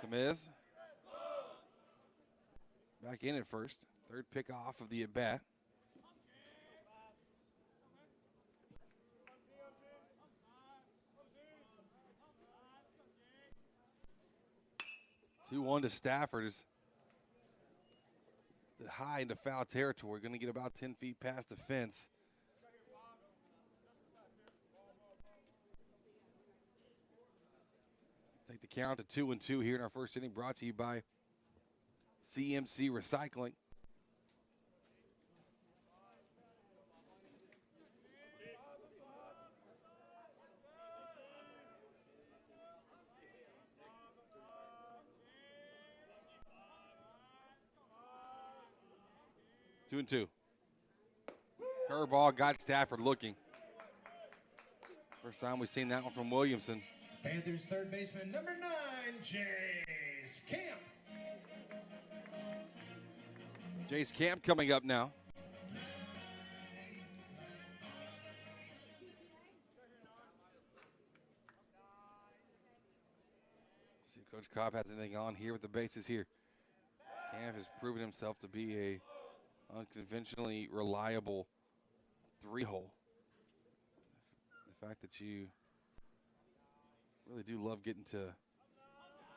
Tamiz back in at first. Third pick off of the at-bat. Two-1 to Stafford. Is the high into foul territory. Going to get about 10 feet past the fence. Take the count to 2-2 here in our first inning, brought to you by CMC Recycling. Two and two. Curveball got Stafford looking. First time we've seen that one from Williamson. Panthers third baseman, number 9, Jace Camp. Jace Camp coming up now. See if Coach Cobb has anything on here with the bases here. Camp has proven himself to be a unconventionally reliable 3-hole. The fact that you really do love getting to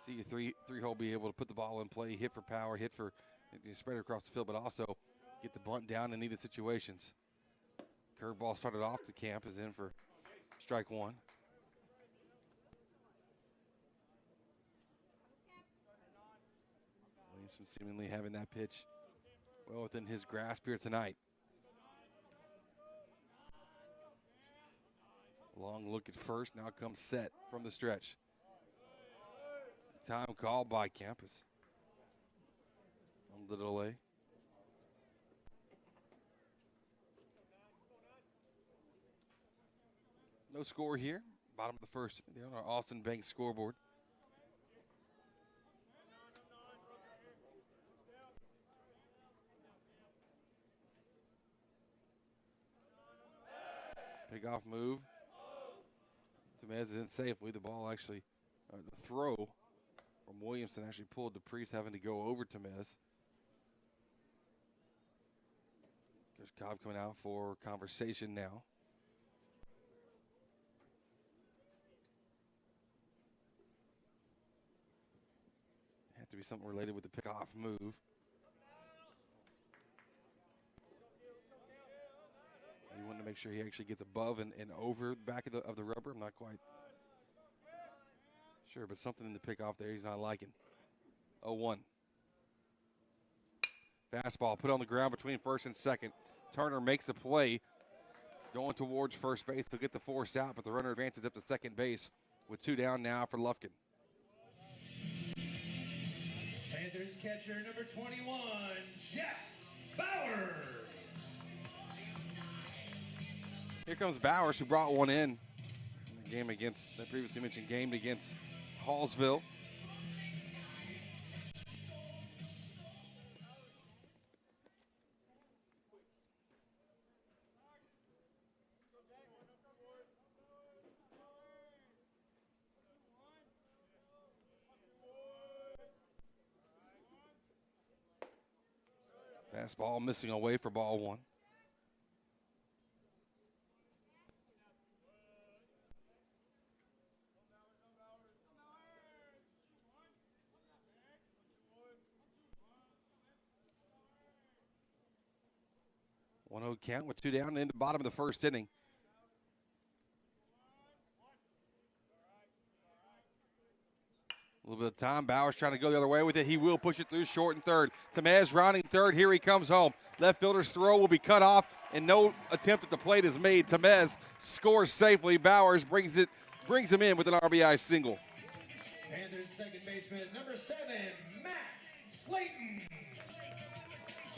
see your three-hole be able to put the ball in play, hit for power, hit for spread it across the field, but also get the bunt down in needed situations. Curveball started off to Camp, is in for strike one. Williamson seemingly having that pitch well within his grasp here tonight. Long look at first, now comes set from the stretch. Time called by Campus. On the delay. No score here. Bottom of the first on our Austin Bank scoreboard. Pick off move. Tamez is in safely. The ball actually, the throw from Williamson actually pulled DePriest, having to go over Tamez. Coach Cobb coming out for conversation now. Had to be something related with the pick-off move. He wanted to make sure he actually gets above and over the back of the rubber. I'm not quite sure, but something in the pickoff there he's not liking. 0-1. Fastball put on the ground between first and second. Turner makes the play, going towards first base. He'll get the force out, but the runner advances up to second base with 2 down now for Lufkin. Panthers catcher number 21, Jack Bowers. Here comes Bowers, who brought one in the game against, the previously mentioned game against Hallsville. Fastball missing away for ball one. One-0 count with 2 down in the bottom of the first inning. A little bit of time. Bowers trying to go the other way with it. He will push it through short and third. Tamez rounding third. Here he comes home. Left fielder's throw will be cut off, and no attempt at the plate is made. Tamez scores safely. Bowers brings him in with an RBI single. Panthers second baseman number 7, Matt Slayton.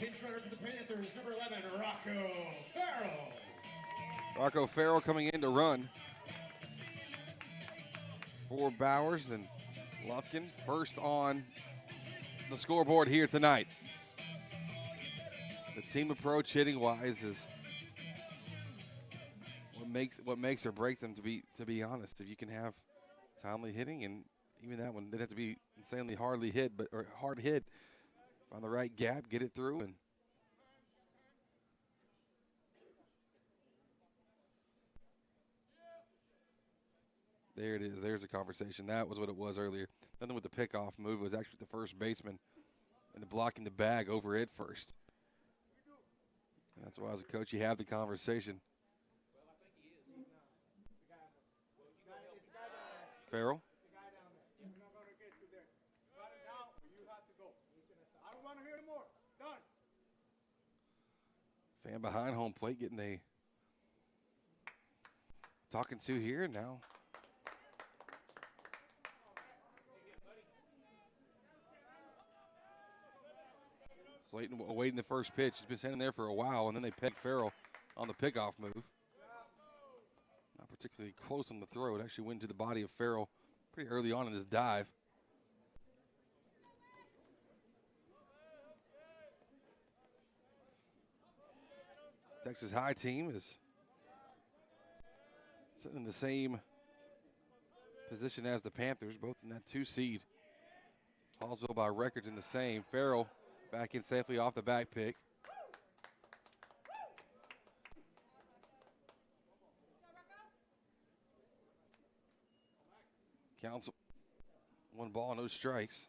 Pinch runner for the Panthers, number 11, Rocco Farrell. Rocco Farrell coming in to run for Bowers, and Lufkin first on the scoreboard here tonight. The team approach hitting wise is what makes or breaks them, to be honest. If you can have timely hitting and Even that one didn't have to be insanely hard hit. Find the right gap, get it through, and there it is. There's a conversation. That was what it was earlier. Nothing with the pickoff move. It was actually the first baseman and the blocking the bag over it first. And that's why, as a coach, you have the conversation. Farrell. Fan behind home plate getting a talking to here now. Slayton awaiting the first pitch. He's been standing there for a while, and then they peg Farrell on the pickoff move. Not particularly close on the throw. It actually went to the body of Farrell pretty early on in his dive. Texas High team is sitting in the same position as the Panthers, both in that 2 seed. Hallsville by records in the same. Farrell back in safely off the back pick. Counts 1 ball, no strikes.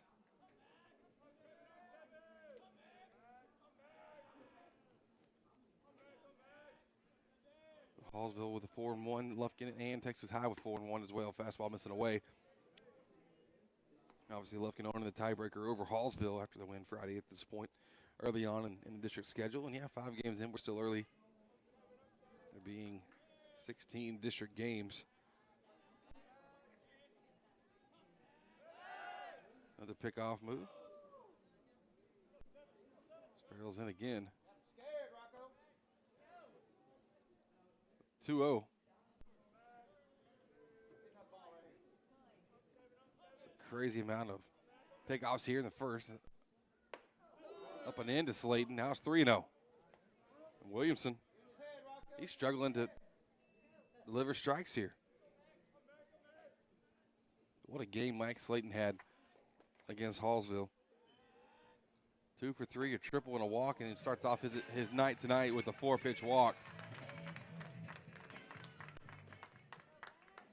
Hallsville with a 4-1, Lufkin and Texas High with 4-1 as well. Fastball missing away. Obviously, Lufkin owning the tiebreaker over Hallsville after the win Friday at this point, early on in the district schedule. And yeah, 5 games in, we're still early. There being 16 district games. Another pickoff move. Farrell's in again. 2-0. It's a crazy amount of pickoffs here in the first. Up and into Slayton. Now it's 3-0. Williamson, he's struggling to deliver strikes here. What a game Mike Slayton had against Hallsville. 2 for 3, a triple and a walk, and he starts off his night tonight with a 4-pitch walk.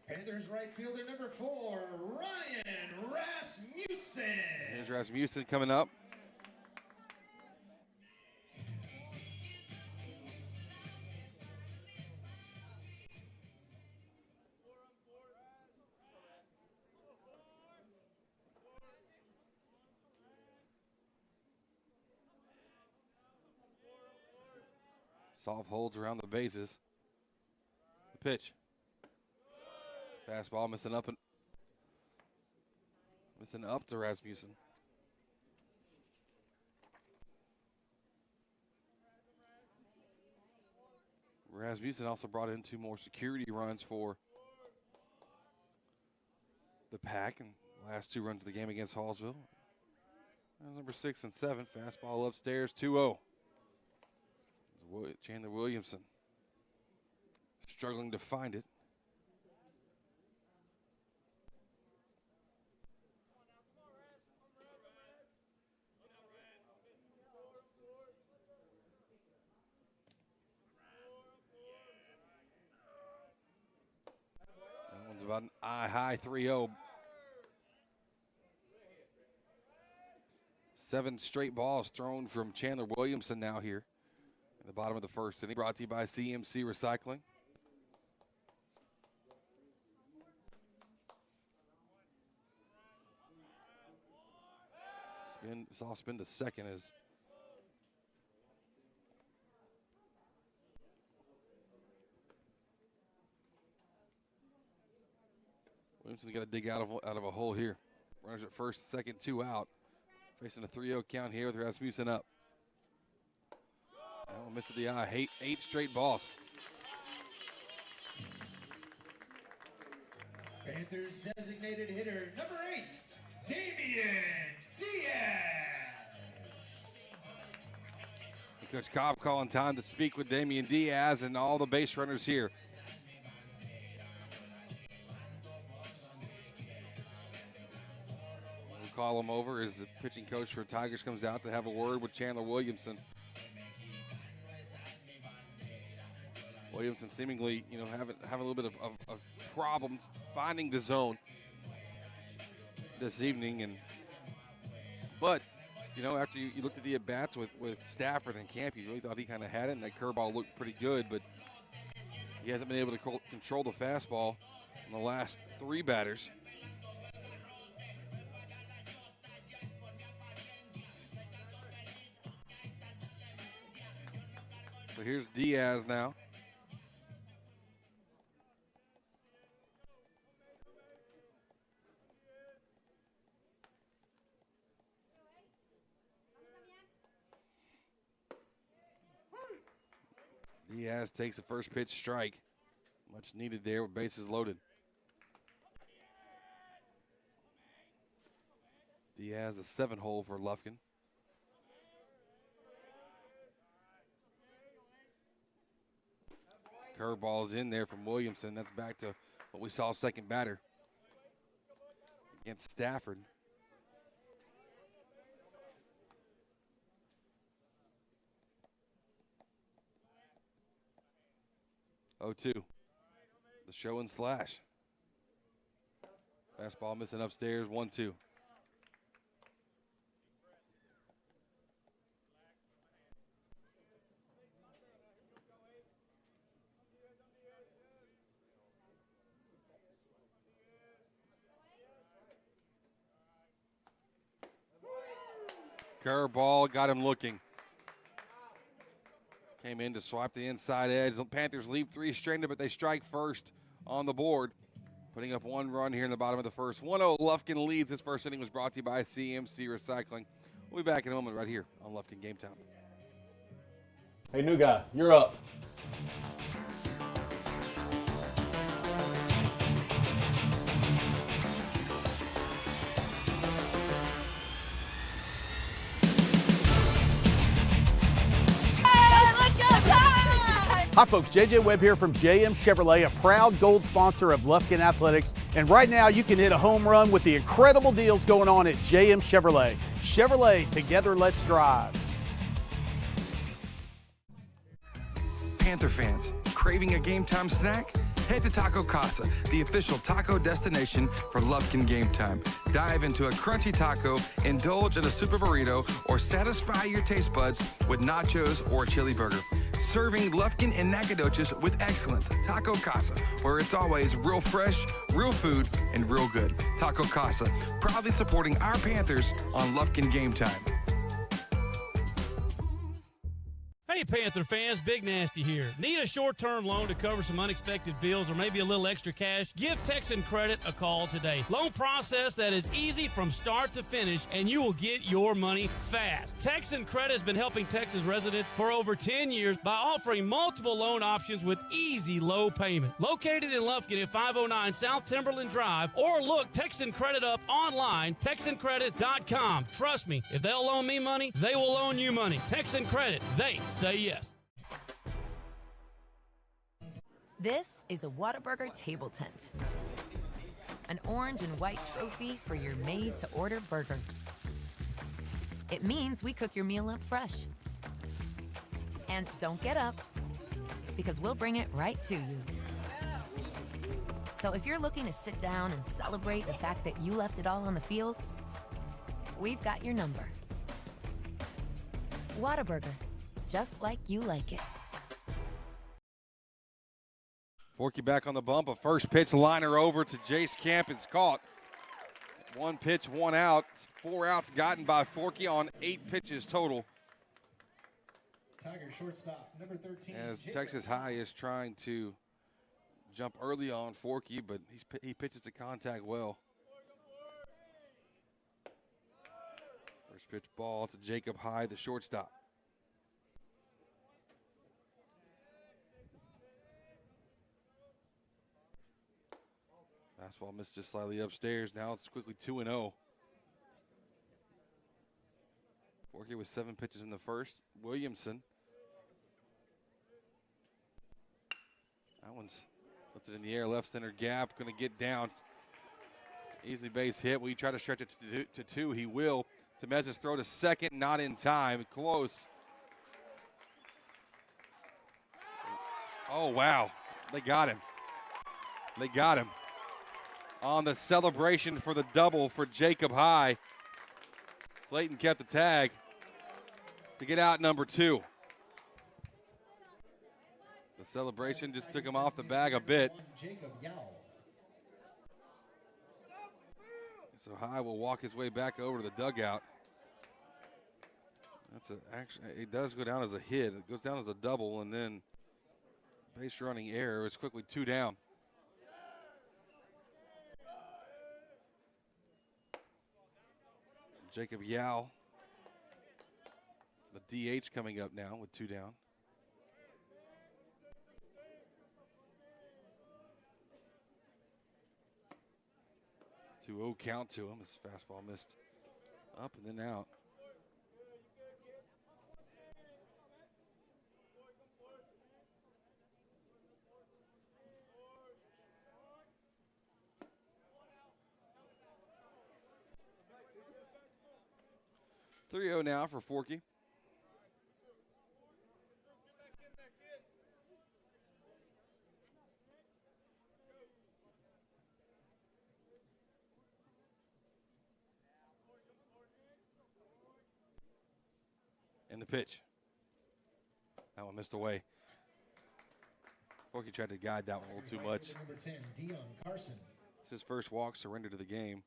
Panthers right fielder number 4, Ryan Rasmussen. Here's Rasmussen coming up. Soft holds around the bases. The pitch. Fastball missing up to Rasmussen. Rasmussen also brought in 2 more security runs for the Pack, and last 2 runs of the game against Hallsville. Number 6 and 7, fastball upstairs, 2-0. Chandler Williamson struggling to find it. That one's about an eye-high 3-0. 7 straight balls thrown from Chandler Williamson now here in the bottom of the first inning. Brought to you by CMC Recycling. Soft spin to second as Williamson's got to dig out of a hole here. Runners at first, second, 2 out. Facing a 3-0 count here with Rasmussen up. That one missed the eye. 8 straight balls. Panthers designated hitter number 8, Damian Diaz. Coach Cobb calling time to speak with Damian Diaz and all the base runners here. call him over as the pitching coach for Tigers comes out to have a word with Chandler Williamson. Williamson seemingly, having a little bit of problems finding the zone this evening, but after you looked at the at-bats with Stafford and Camp, you really thought he kind of had it, and that curveball looked pretty good, but he hasn't been able to control the fastball in the last 3 batters. So here's Diaz now. Diaz takes the first pitch strike. Much needed there with bases loaded. Diaz a 7-hole for Lufkin. Curveball's in there from Williamson. That's back to what we saw second batter against Stafford. Oh, 2. The show and slash. Fastball missing upstairs, 1-2. Curveball got him looking. Came in to swipe the inside edge. The Panthers leave 3 stranded, but they strike first on the board, putting up 1 run here in the bottom of the first. 1-0, Lufkin leads. This first inning was brought to you by CMC Recycling. We'll be back in a moment right here on Lufkin Game Time. Hey, new guy, you're up. Hi folks, JJ Webb here from JM Chevrolet, a proud gold sponsor of Lufkin Athletics. And right now you can hit a home run with the incredible deals going on at JM Chevrolet. Chevrolet, together let's drive. Panther fans, craving a game time snack? Head to Taco Casa, the official taco destination for Lufkin Game Time. Dive into a crunchy taco, indulge in a super burrito, or satisfy your taste buds with nachos or a chili burger. Serving Lufkin and Nacogdoches with excellence. Taco Casa, where it's always real fresh, real food, and real good. Taco Casa, proudly supporting our Panthers on Lufkin Game Time. Hey Panther fans, Big Nasty here. Need a short-term loan to cover some unexpected bills or maybe a little extra cash? Give Texan Credit a call today. Loan process that is easy from start to finish, and you will get your money fast. Texan Credit has been helping Texas residents for over 10 years by offering multiple loan options with easy low payment. Located in Lufkin at 509 South Timberland Drive, or look Texan Credit up online, TexanCredit.com. Trust me, if they'll loan me money, they will loan you money. Texan Credit, they say yes. This is a Whataburger table tent. An orange and white trophy for your made-to-order burger. It means we cook your meal up fresh. And don't get up, because we'll bring it right to you. So if you're looking to sit down and celebrate the fact that you left it all on the field, we've got your number. Whataburger, just like you like it. Forky back on the bump. A first pitch liner over to Jace Camp. It's caught. 1 pitch, 1 out. 4 outs gotten by Forky on 8 pitches total. Tiger shortstop, number 13. As Texas High is trying to jump early on Forky, but he pitches to contact well. First pitch ball to Jacob High, the shortstop. Fastball missed just slightly upstairs. Now it's quickly 2-0. Forky with 7 pitches in the first. Williamson. That one's lifted in the air, left center gap. Going to get down Easy base hit. We try to stretch it to two. He will. Temez's throw to second, not in time. Close. Oh, wow. They got him. They got him. On the celebration for the double for Jacob High. Slayton kept the tag to get out number 2. The celebration just took him off the bag a bit. So High will walk his way back over to the dugout. Actually, it does go down as a hit. It goes down as a double, and then base running error. It's quickly 2 down. Jacob Yao, the DH, coming up now with 2 down. 2-0 count to him. His fastball missed up and then out. .3-0 now for Forky. And the pitch. That one missed away. Forky tried to guide that one a little too much. Number 10, Dion Carson. It's his first walk, surrender to the game.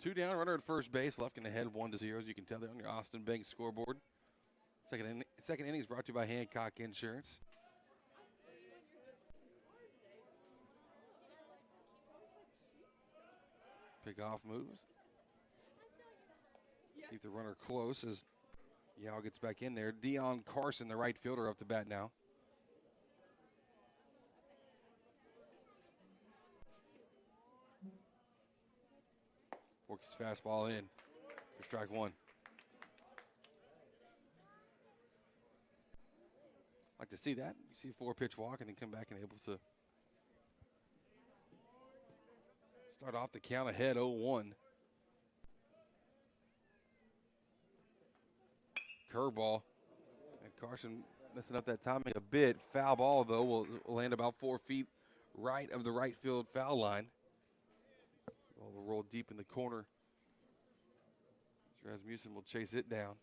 Two down, runner at first base. Lufkin ahead 1-0, as you can tell there on your Austin Bank scoreboard. Second inning is brought to you by Hancock Insurance. Pick-off moves. Keep the runner close as Yao gets back in there. Dion Carson, the right fielder, up to bat now. Forky's fastball in for strike 1. Like to see that. You see a 4-pitch walk and then come back and able to start off the count ahead 0-1. Curveball. And Carson messing up that timing a bit. Foul ball, though, will land about 4 feet right of the right field foul line. Ball will roll deep in the corner. Rasmussen will chase it down.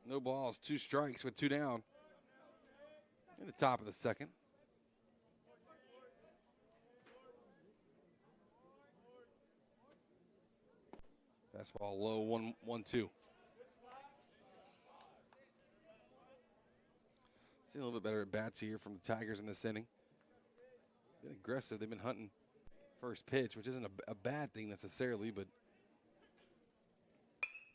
No balls, 2 strikes with 2 down. In the top of the second. Fastball low, 1-2. See a little bit better at bats here from the Tigers in this inning. Been aggressive. They've been hunting first pitch, which isn't a bad thing necessarily, but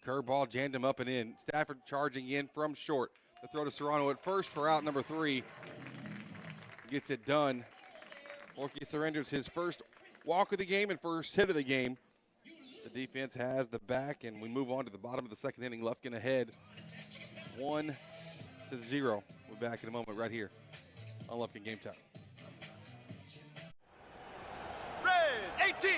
curveball jammed him up and in. Stafford charging in from short. The throw to Serrano at first for out number 3. Gets it done. Forky surrenders his first walk of the game and first hit of the game. The defense has the back, and we move on to the bottom of the second inning. Lufkin ahead 1-0. We're back in a moment right here on Lufkin Game Time. Red 18.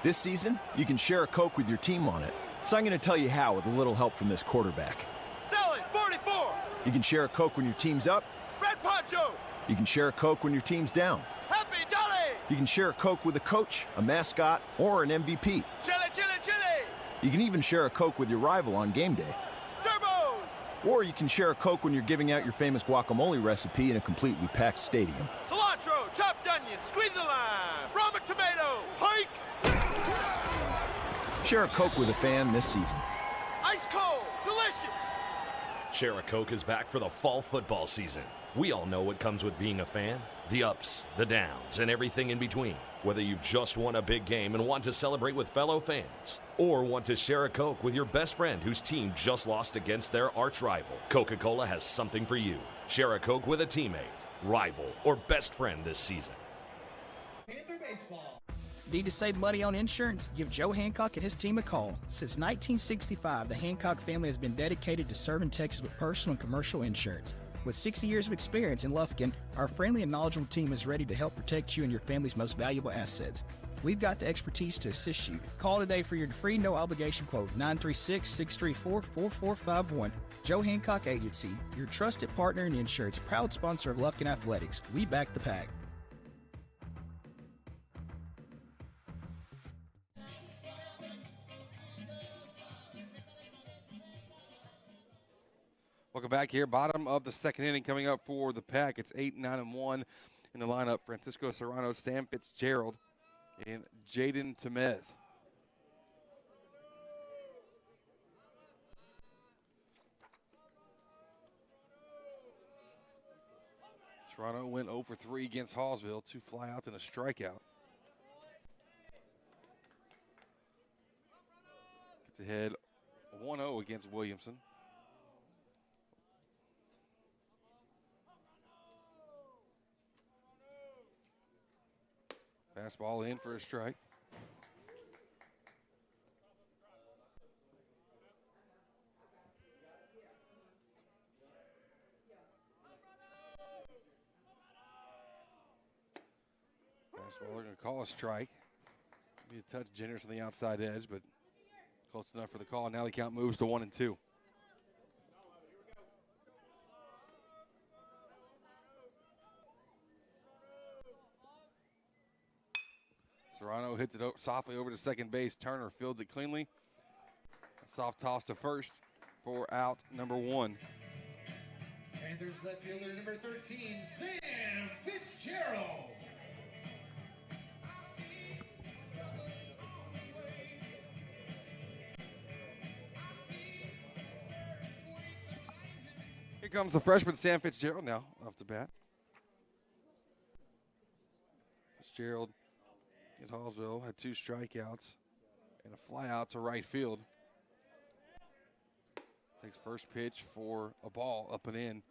This season, you can share a Coke with your team on it. So I'm going to tell you how with a little help from this quarterback. Sally, 44. You can share a Coke when your team's up. Red Poncho. You can share a Coke when your team's down. Happy Jolly. You can share a Coke with a coach, a mascot, or an MVP. Chili, chili, chili. You can even share a Coke with your rival on game day. Turbo. Or you can share a Coke when you're giving out your famous guacamole recipe in a completely packed stadium. Cilantro, chopped onion, squeeze a lime, Roma tomato, hike. Share a Coke with a fan this season. Ice cold, delicious. Share a Coke is back for the fall football season. We all know what comes with being a fan. The ups, the downs, and everything in between. Whether you've just won a big game and want to celebrate with fellow fans, or want to share a Coke with your best friend whose team just lost against their arch rival, Coca-Cola has something for you. Share a Coke with a teammate, rival, or best friend this season. Panther baseball. Need to save money on insurance? Give Joe Hancock and his team a call. Since 1965, the Hancock family has been dedicated to serving Texas with personal and commercial insurance. With 60 years of experience in Lufkin, our friendly and knowledgeable team is ready to help protect you and your family's most valuable assets. We've got the expertise to assist you. Call today for your free no-obligation quote, 936-634-4451. Joe Hancock Agency, your trusted partner in insurance, proud sponsor of Lufkin Athletics. We back the pack. Welcome back here. Bottom of the second inning coming up for the Pack. It's 8, 9, and 1 in the lineup. Francisco Serrano, Sam Fitzgerald, and Jaden Temez. Serrano went 0 for 3 against Hallsville. 2 flyouts and a strikeout. Gets ahead 1-0 against Williamson. Fastball in for a strike. Fastball, they're going to call a strike. Be a touch generous on the outside edge, but close enough for the call. Now the count moves to 1-2. Serrano hits it softly over to second base. Turner fields it cleanly. A soft toss to first for out number 1. Panthers left fielder number 13, Sam Fitzgerald. Here comes the freshman Sam Fitzgerald now off the bat. Fitzgerald against Hallsville had 2 strikeouts and a flyout to right field. Takes first pitch for a ball up and in.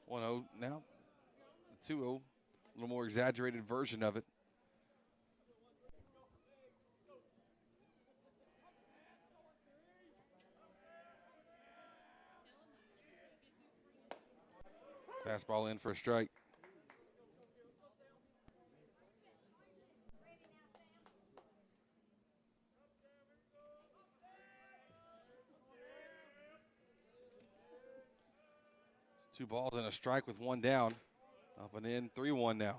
One 0 now. The 2-0, a little more exaggerated version of it. Fastball in for a strike. It's 2 balls and a strike with 1 down. Up and in, 3-1 now.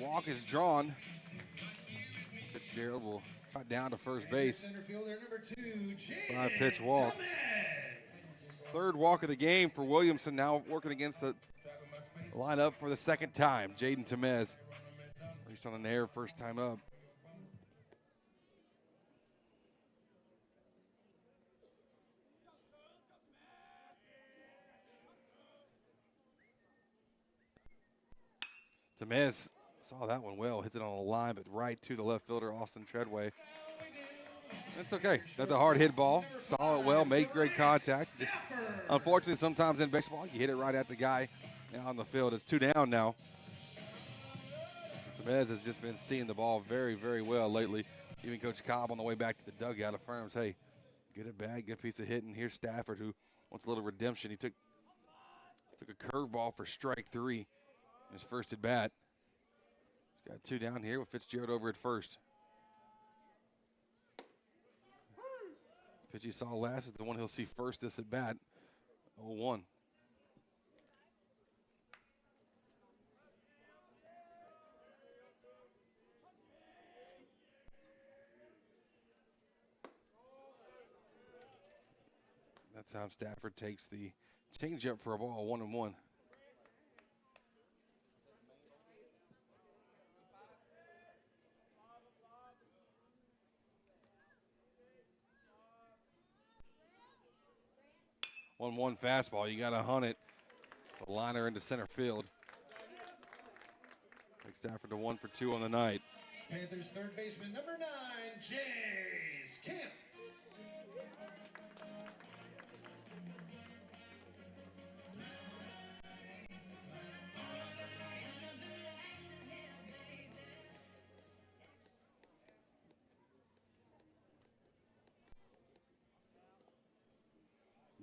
Walk is drawn. Fitzgerald will cut down to first base. 5-pitch walk. 3rd walk of the game for Williamson, now working against the lineup for the 2nd time. Jaden Temez reached on an air first time up. Temez saw that one well, hits it on the line, but right to the left fielder, Austin Treadway. That's okay. That's a hard hit ball. Saw it well, made great contact. Just unfortunately, sometimes in baseball, you hit it right at the guy on the field. It's 2 down now. Temez has just been seeing the ball very, very well lately. Even Coach Cobb on the way back to the dugout affirms, hey, get it back, get a piece of hitting. Here's Stafford, who wants a little redemption. He took a curveball for strike 3 in his first at bat. He's got 2 down here with Fitzgerald over at first. Pitch he saw last is the one he'll see first this at bat. 0-1. That's how Stafford takes the changeup for a ball, 1-1. One fastball. You got to hunt it. The liner into center field. Takes Stafford to 1 for 2 on the night. Panthers third baseman number 9, Jace Camp.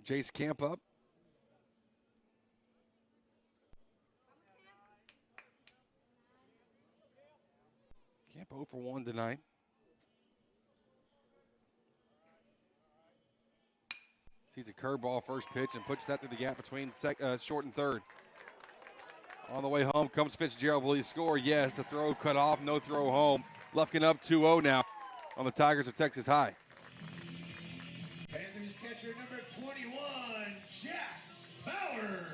Jace Camp up. Camp 0 for 1 tonight. Sees a curveball first pitch and puts that through the gap between short and third. On the way home comes Fitzgerald. Will he score? Yes. The throw cut off. No throw home. Lufkin up 2-0 now on the Tigers of Texas High. Panthers catcher number 21, Jack Bowers.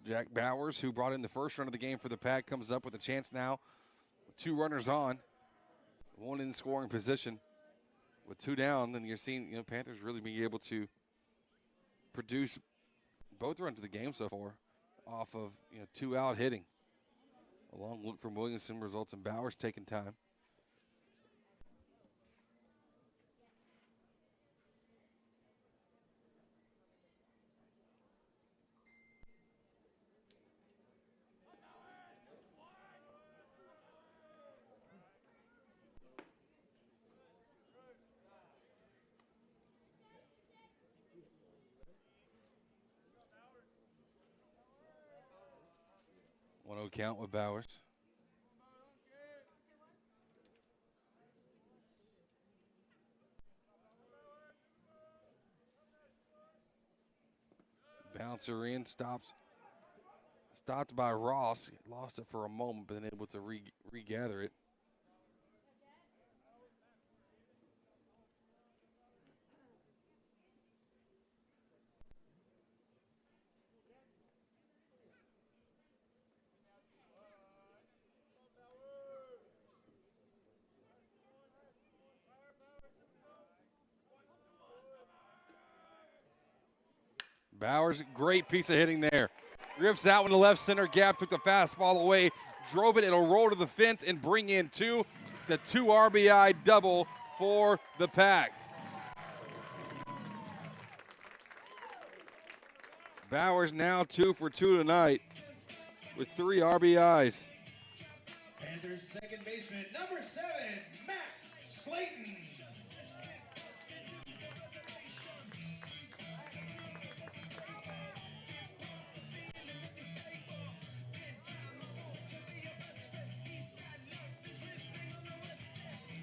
Jack Bowers, who brought in the first run of the game for the Pack, comes up with a chance now with 2 runners on, 1 in scoring position. With 2 down, then you're seeing Panthers really being able to produce both runs of the game so far off of 2 out hitting. A long look from Williamson results in Bowers taking time. Count with Bowers. Bouncer in, stopped by Ross. Lost it for a moment, but then able to regather it. Bowers, great piece of hitting there. Rips that one to left center gap, took the fastball away, drove it. It'll roll to the fence and bring in 2. The 2 RBI double for the Pack. Bowers now 2 for 2 tonight with 3 RBIs. Panthers second baseman number 7, Matt Slayton.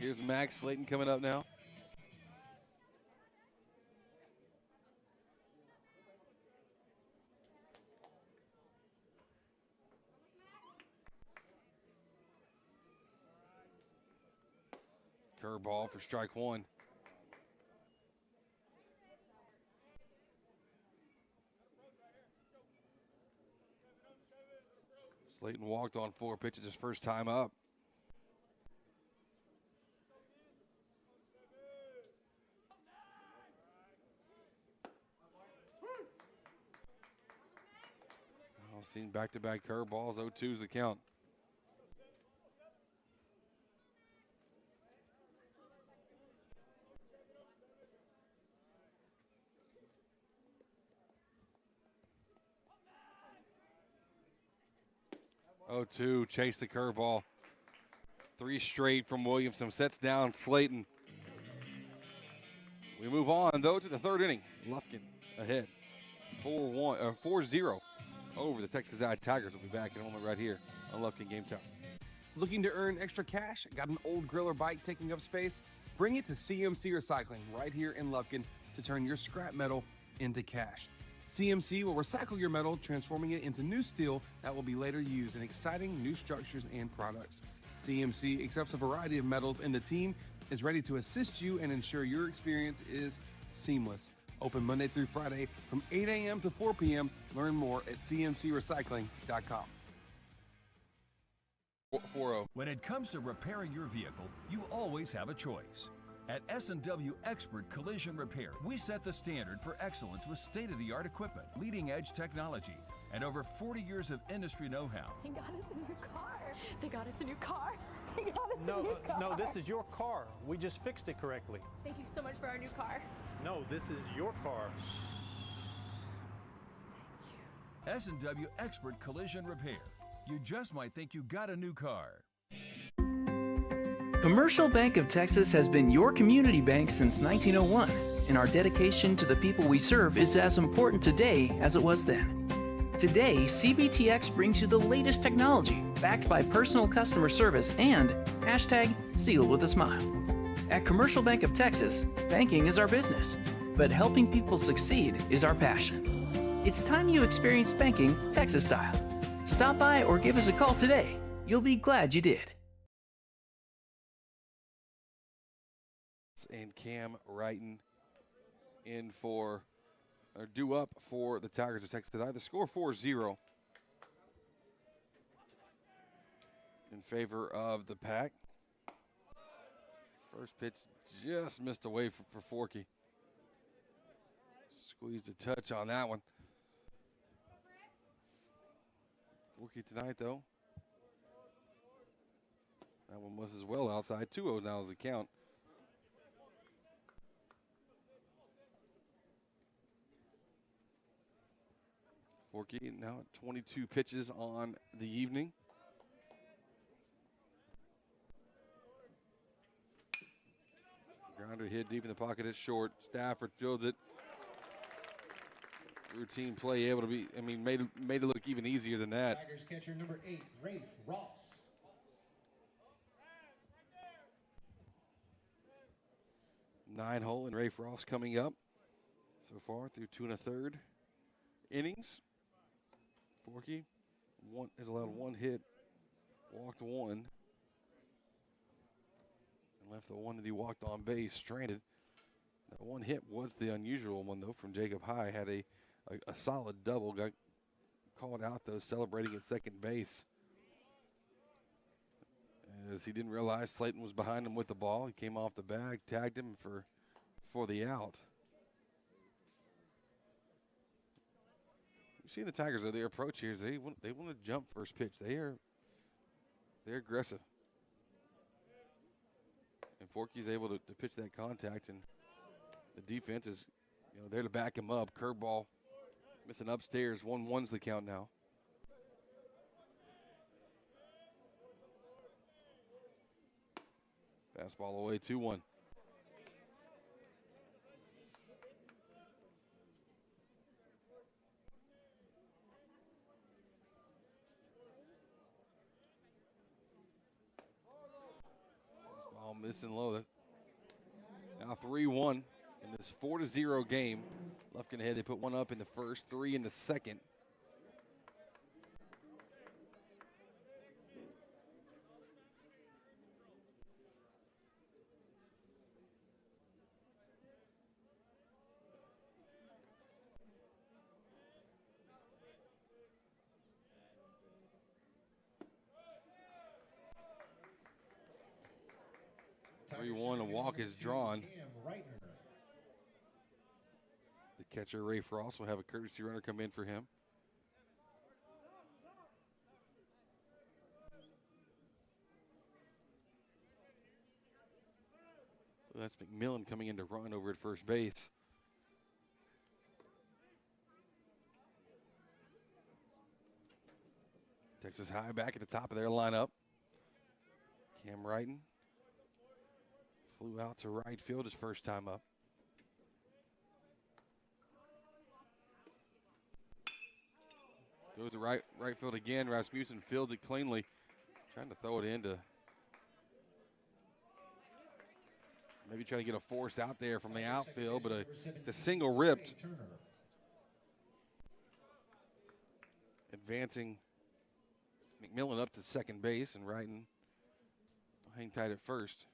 Here's Max Slayton coming up now. Curveball for strike 1. Slayton walked on 4 pitches his first time up. Seen back-to-back curveballs, 0-2's the count. Oh, 2, chase the curveball. 3 straight from Williamson, sets down Slayton. We move on, though, to the 3rd inning. Lufkin ahead, 4-0 over the Texas High Tigers. Will be back in a moment right here on Lufkin Game Time. Looking to earn extra cash? Got an old grill or bike taking up space? Bring it to CMC Recycling right here in Lufkin to turn your scrap metal into cash. CMC will recycle your metal, transforming it into new steel that will be later used in exciting new structures and products. CMC accepts a variety of metals, and the team is ready to assist you and ensure your experience is seamless. Open Monday through Friday from 8 a.m. to 4 p.m. Learn more at cmcrecycling.com. 4-0. When it comes to repairing your vehicle, you always have a choice. At S&W Expert Collision Repair, we set the standard for excellence with state-of-the-art equipment, leading-edge technology, and over 40 years of industry know-how. They got us a new car. They got us a new car. They got us a new car. No, this is your car. We just fixed it correctly. Thank you so much for our new car. No, this is your car. S&W Expert Collision Repair. You just might think you got a new car. Commercial Bank of Texas has been your community bank since 1901, and our dedication to the people we serve is as important today as it was then. Today, CBTX brings you the latest technology, backed by personal customer service and #sealed with a smile. At Commercial Bank of Texas, banking is our business, but helping people succeed is our passion. It's time you experienced banking Texas style. Stop by or give us a call today. You'll be glad you did. And Cam Wrighton in for, or due up for the Tigers of Texas. The score 4-0 in favor of the Pack. First pitch just missed away for Forkey. Squeezed a touch on that one. Forkey tonight, though. That one was as well outside. 2-0 now is the count. Forkey now at 22 pitches on the evening. Grounder hit deep in the pocket at short. Stafford fields it. Routine play able to be, made it look even easier than that. Tigers catcher number 8, Rafe Ross. 9-hole and Rafe Ross coming up so far through 2 1/3 innings. Forkey has allowed 1 hit, walked 1, and left the one that he walked on base stranded. That 1 hit was the unusual one, though, from Jacob High. Had a solid double, got called out, though, celebrating at second base. As he didn't realize Slayton was behind him with the ball. He came off the bag, tagged him for the out. You see the Tigers, though, their approach here is they want to jump first pitch. They're aggressive. And Forkey's able to pitch that contact, and the defense is there to back him up. Curveball missing upstairs. 1-1's the count now. Fastball away, 2-1. Ball missing low. Now 3-1 in this 4-0 game. Lufkin ahead. They put 1 up in the first, 3 in the second. A walk is drawn. The catcher, Ray Frost, will have a courtesy runner come in for him. Well, that's McMillan coming in to run over at first base. Texas High back at the top of their lineup. Cam Wrighton flew out to right field his first time up. Goes to right field again. Rasmussen fields it cleanly. Trying to throw it into Maybe trying to get a force out there from the outfield, but it's a single ripped. Advancing McMillan up to second base, and Wrighton hang tight at first.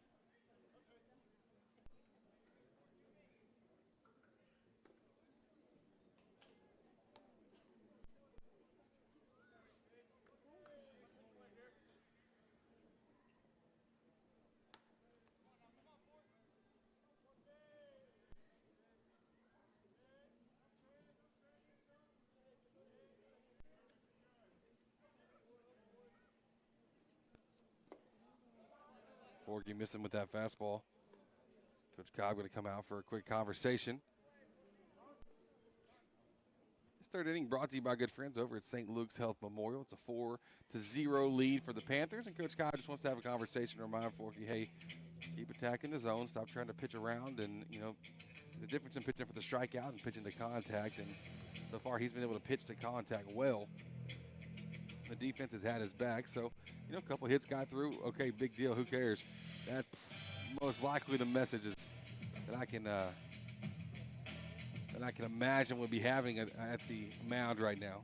Forgy missing with that fastball. Coach Cobb going to come out for a quick conversation. This third inning brought to you by good friends over at St. Luke's Health Memorial. It's a 4-0 lead for the Panthers, and Coach Cobb just wants to have a conversation to remind Forgy, hey, keep attacking the zone, stop trying to pitch around, and, you know, the difference in pitching for the strikeout and pitching to contact, and so far he's been able to pitch to contact well. The defense has had his back, so, you know, a couple hits got through. Okay, big deal. Who cares? That's most likely the messages that I can imagine we'll be having at the mound right now.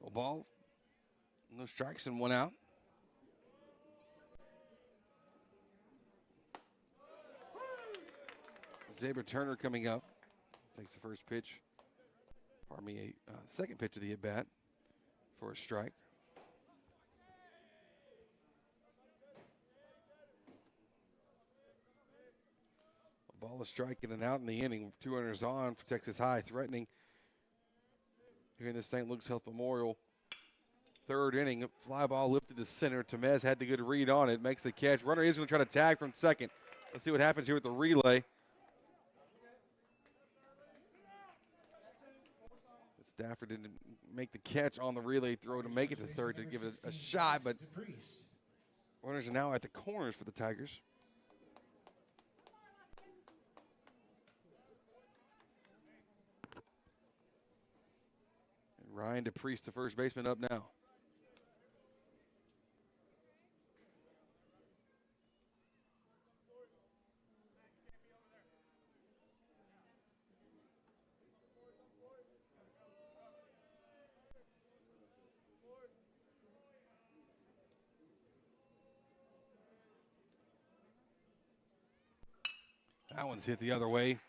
So ball, no strikes and one out. Zaber Turner coming up, takes the first pitch. Pardon me, second pitch of the at-bat for a strike. A ball is striking and out in the inning. 2 runners on for Texas High, threatening here in the St. Luke's Health Memorial. Third inning, fly ball lifted to center. Temez had the good read on it, makes the catch. Runner is going to try to tag from second. Let's see what happens here with the relay. Stafford didn't make the catch on the relay throw to make it to third to give it a shot, but runners are now at the corners for the Tigers. And Ryan DePriest, the first baseman, up now. That one's hit the other way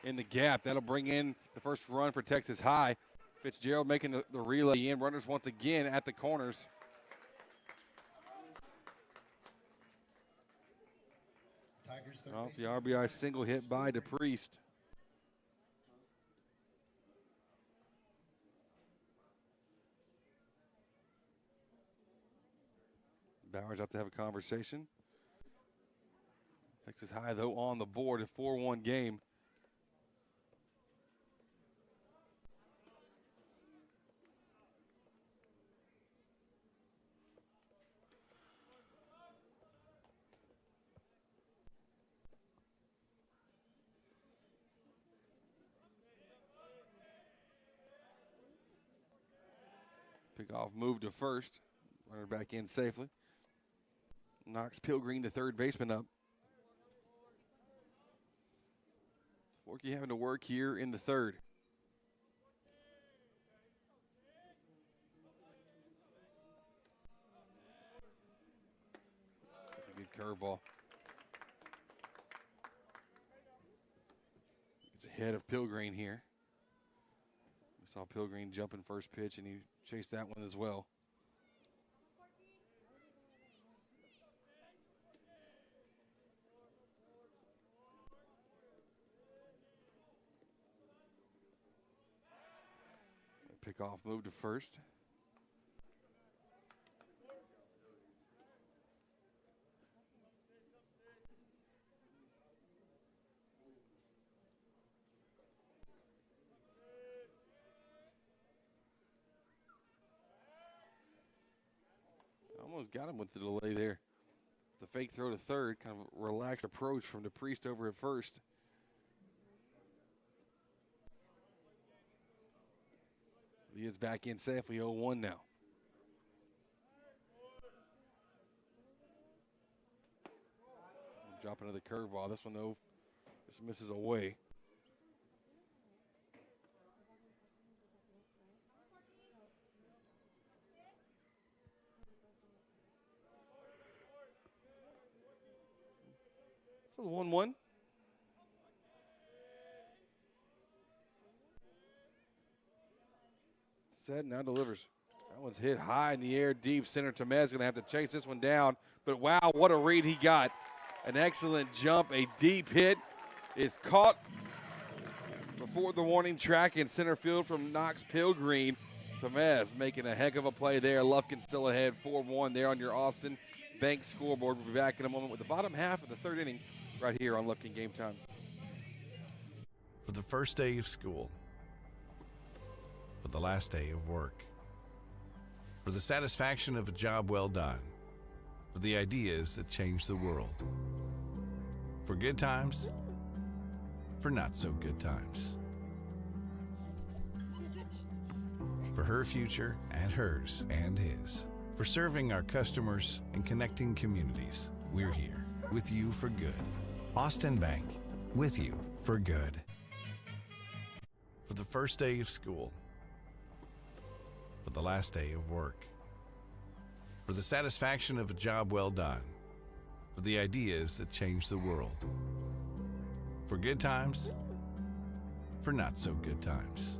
in the gap. That'll bring in the first run for Texas High. Fitzgerald making the relay in. Runners once again at the corners. Off the RBI single hit by DePriest. Bowers out to have a conversation. Texas High, though, on the board, a 4-1 game. Pickoff move to first. Runner back in safely. Knox Pilgreen, the third baseman, up. Forky having to work here in the third. That's a good curveball. It's ahead of Pilgreen here. We saw Pilgreen jump in first pitch, and he chased that one as well. Pickoff move to first. Almost got him with the delay there. The fake throw to third, kind of relaxed approach from DePriest over at first. Leah's back in safely, 0-1 now. Drop another curveball. This one, though, just misses away. So 1-1. Set, now delivers. That one's hit high in the air, deep center. Tamez going to have to chase this one down. But wow, what a read he got. An excellent jump, a deep hit. Is caught before the warning track in center field from Knox Pilgreen. Tamez making a heck of a play there. Lufkin still ahead, 4-1 there on your Austin Bank scoreboard. We'll be back in a moment with the bottom half of the third inning right here on Lufkin Game Time. For the first day of school, for the last day of work, for the satisfaction of a job well done, for the ideas that change the world, for good times, for not so good times, for her future and hers and his, for serving our customers and connecting communities. We're here with you for good. Austin Bank, with you for good. For the first day of school, for the last day of work, for the satisfaction of a job well done, for the ideas that change the world, for good times, for not so good times,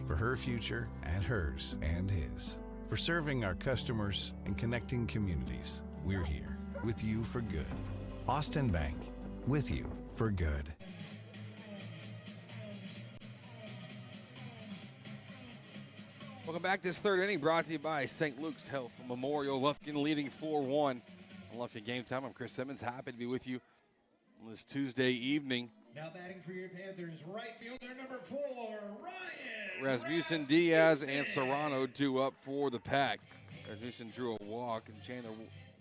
for her future and hers and his, for serving our customers and connecting communities. We're here with you for good. Austin Bank, with you for good. Welcome back. This third inning brought to you by St. Luke's Health Memorial. Lufkin leading 4-1 on Lufkin Game Time. I'm Chris Simmons. Happy to be with you on this Tuesday evening. Now batting for your Panthers, right fielder number 4, Ryan Rasmussen, Diaz, and Serrano due up for the pack. Rasmussen drew a walk, and Chandler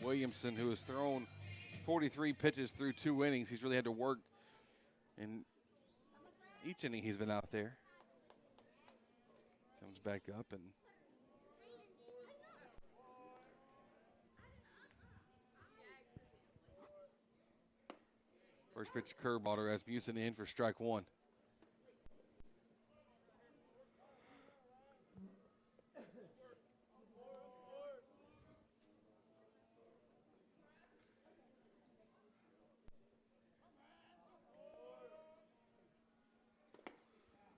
Williamson, who has thrown 43 pitches through 2 innings. He's really had to work in each inning he's been out there. Comes back up and first pitch curveball to Rasmussen in for strike 1.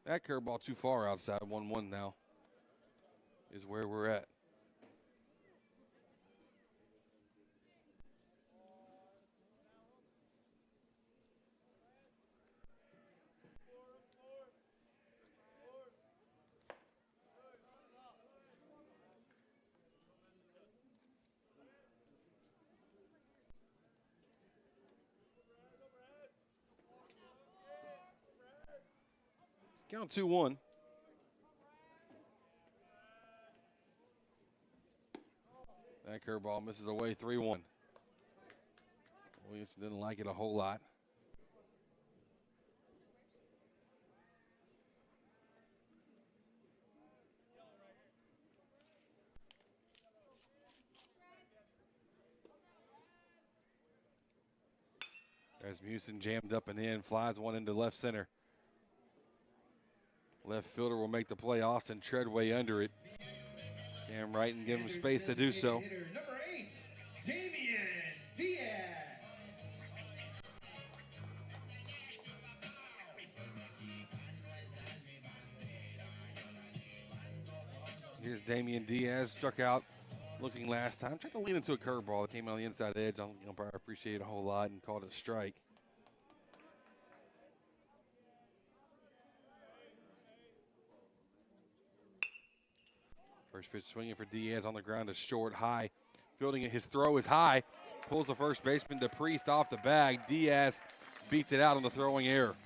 That curveball too far outside. 1-1 now is where we're at. Count 2-1. That curveball misses away, 3-1. Williamson didn't like it a whole lot. Rasmussen jammed up and in, flies one into left center. Left fielder will make the play. Austin Treadway under it. Cam Wright and give him space to do so. Number 8, Damian Diaz. Here's Damian Diaz, struck out looking last time. Tried to lean into a curveball that came on the inside edge. I appreciate it a whole lot and called it a strike. First pitch swinging for Diaz on the ground is short, high. Fielding it, his throw is high. Pulls the first baseman DePriest off the bag. Diaz beats it out on the throwing error.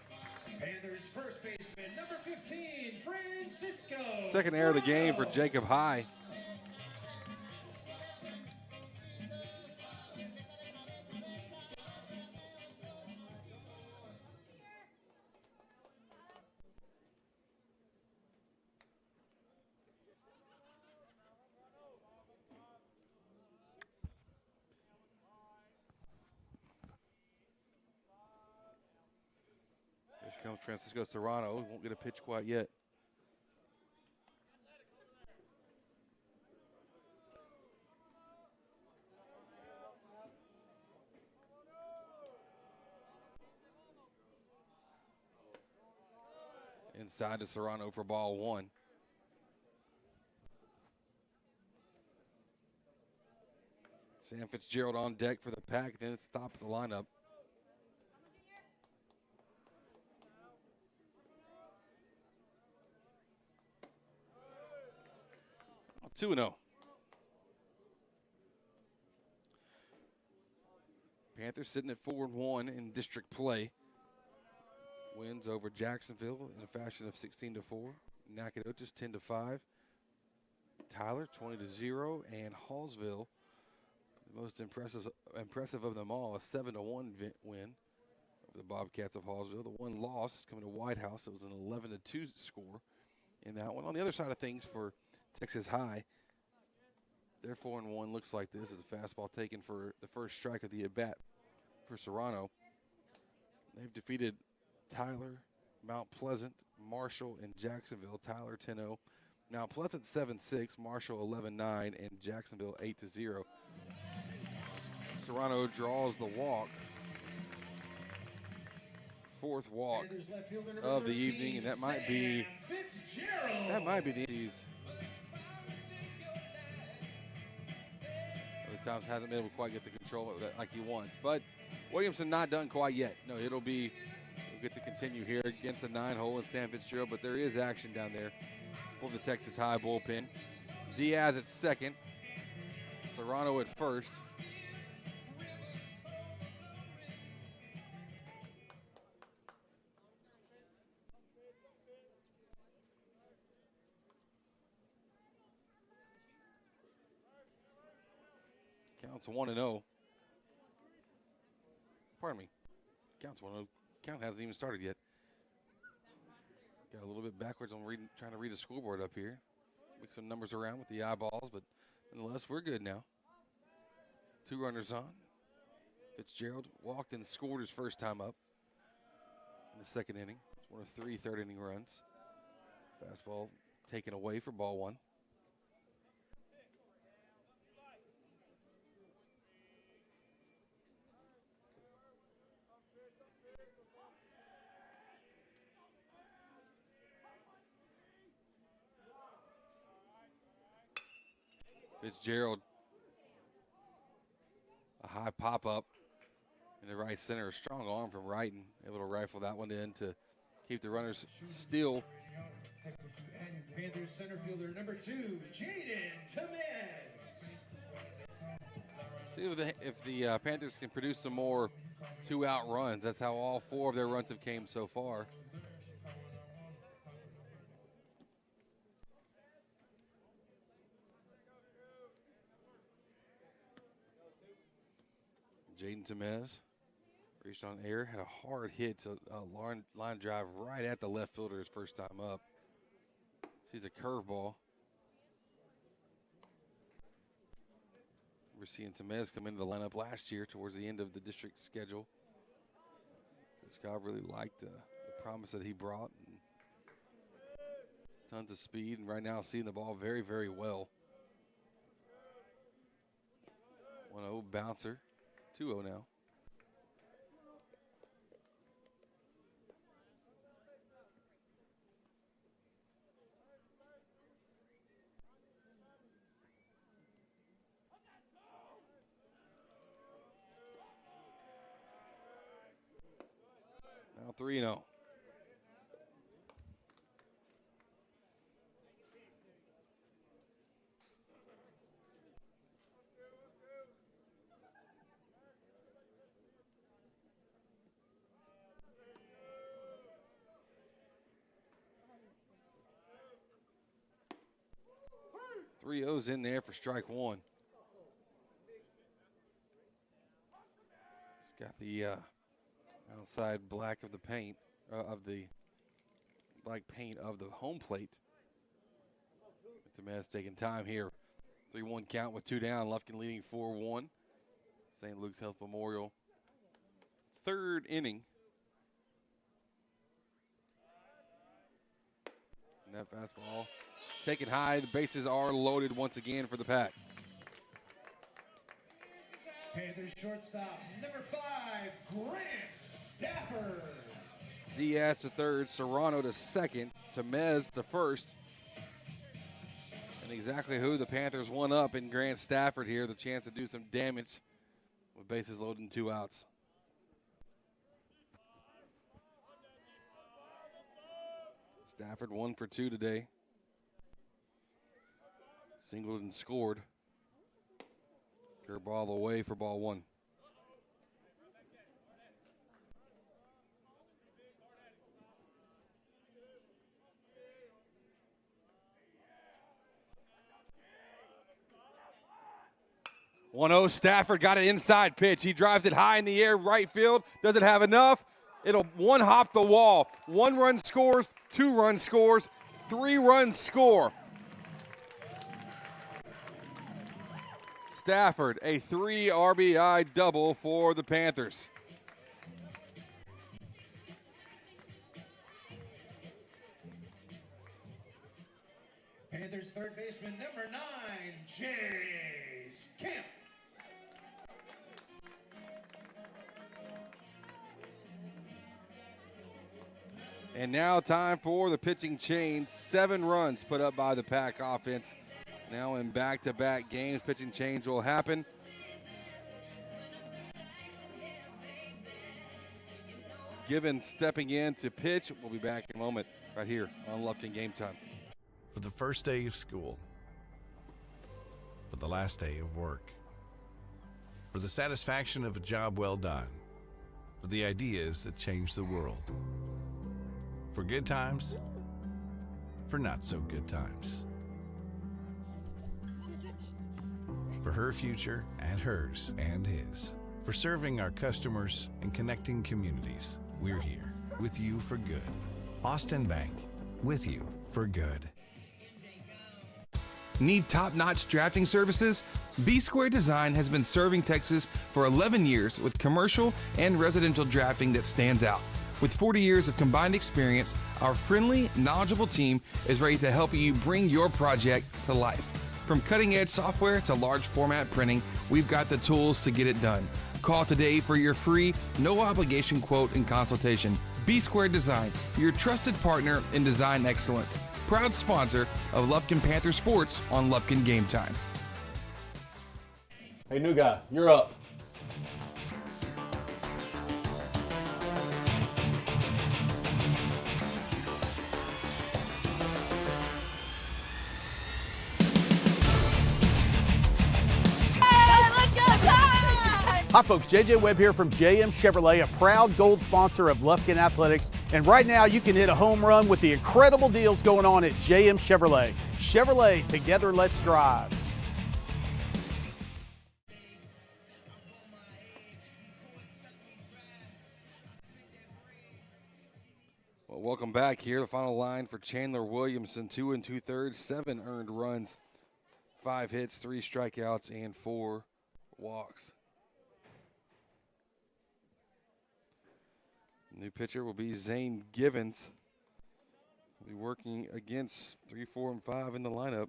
Panthers first baseman, number 15, Friend Francisco. Second error of the game for Jacob High. Here comes Francisco Serrano. He won't get a pitch quite yet. Inside to Serrano for ball one. Sam Fitzgerald on deck for the pack, then it's top of the lineup. Oh, 2-0. Panthers sitting at 4-1 in district play. Wins over Jacksonville in a fashion of 16-4. Nacogdoches 10-5. Tyler 20-0, and Hallsville, the most impressive of them all, a 7-1 win over the Bobcats of Hallsville. The one loss coming to White House, it was an 11-2 score in that one. On the other side of things for Texas High, their 4-1 looks like this as a fastball taken for the first strike of the at-bat for Serrano. They've defeated Tyler, Mount Pleasant, Marshall, and Jacksonville. Tyler 10-0. Mount Pleasant 7-6, Marshall 11-9, and Jacksonville 8-0. Serrano draws the walk. Fourth walk of the evening, and that might be the Indies. Other times hasn't been able to quite get the control of that like he wants, but Williamson not done quite yet. No, we'll get to continue here against the 9-hole in Sam Fitzgerald, but there is action down there for the Texas High bullpen. Diaz at second, Serrano at first. Counts 1-0. Pardon me. Counts 1-0. Count hasn't even started yet. Got a little bit backwards on trying to read a scoreboard up here. Mix some numbers around with the eyeballs, but nonetheless, we're good now. 2 runners on. Fitzgerald walked and scored his first time up in the second inning. It's one of 3 third-inning runs. Fastball taken away for ball one. Fitzgerald, a high pop-up in the right center. A strong arm from Wrighton, able to rifle that one in to keep the runners still. Panthers center fielder number 2, Jaden Tamez. See if the Panthers can produce some more 2-out runs. That's how all 4 of their runs have came so far. Jaden Tamez reached on air, had a hard hit to a line drive right at the left fielder his first time up. Sees a curveball. We're seeing Tamez come into the lineup last year towards the end of the district schedule. Scott really liked the promise that he brought. And tons of speed, and right now seeing the ball very, very well. 1-0 bouncer. 2-0 now. Now 3-0. 3-0's in there for strike one. It's got the outside black of the paint, of the black paint of the home plate. Temez taking time here. 3-1 count with 2 down. Lufkin leading 4-1. St. Luke's Health Memorial. Third inning. And that fastball taken high. The bases are loaded once again for the Pack. Panthers shortstop, number 5, Grant Stafford. Diaz to third, Serrano to second, Temez to first. And exactly who the Panthers won up in Grant Stafford here, the chance to do some damage with bases loaded and 2 outs. Stafford 1 for 2 today. Singled and scored. Curveball away for ball 1. Stafford got an inside pitch. He drives it high in the air, right field. Doesn't have enough. It'll one hop the wall. 1 run scores, 2 run scores, 3 runs score. Stafford, a 3 RBI double for the Panthers. Panthers third baseman, number 9, Chase Camp. And now time for the pitching change. 7 runs put up by the Pack offense. Now in back-to-back games, pitching change will happen. Given stepping in to pitch. We'll be back in a moment right here on Lufkin Game Time. For the first day of school, for the last day of work, for the satisfaction of a job well done, for the ideas that change the world, for good times, for not so good times, for her future and hers and his, for serving our customers and connecting communities. We're here with you for good. Austin Bank, with you for good. Need top-notch drafting services? B-Square Design has been serving Texas for 11 years with commercial and residential drafting that stands out. With 40 years of combined experience, our friendly, knowledgeable team is ready to help you bring your project to life. From cutting-edge software to large format printing, we've got the tools to get it done. Call today for your free, no-obligation quote and consultation. B-Square Design, your trusted partner in design excellence. Proud sponsor of Lufkin Panther Sports on Lufkin Game Time. Hey, new guy, you're up. Hi folks, JJ Webb here from JM Chevrolet, a proud gold sponsor of Lufkin Athletics. And right now you can hit a home run with the incredible deals going on at JM Chevrolet. Chevrolet, together let's drive. Well, welcome back here. The final line for Chandler Williamson, 2 2/3, 7 earned runs, 5 hits, 3 strikeouts, and 4 walks. New pitcher will be Zane Givens. He'll be working against 3, 4, and 5 in the lineup.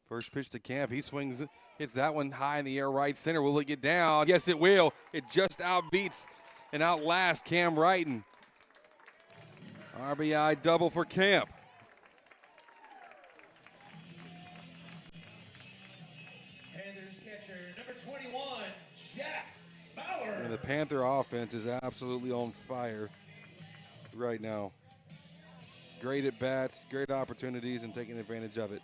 First pitch to Camp. He swings, hits that one high in the air right center. Will it get down? Yes, it will. It just outbeats and outlasts Cam Wrighton. RBI double for Camp. Panthers catcher, number 21, Jack Bauer. And the Panther offense is absolutely on fire right now. Great at bats, great opportunities, and taking advantage of it.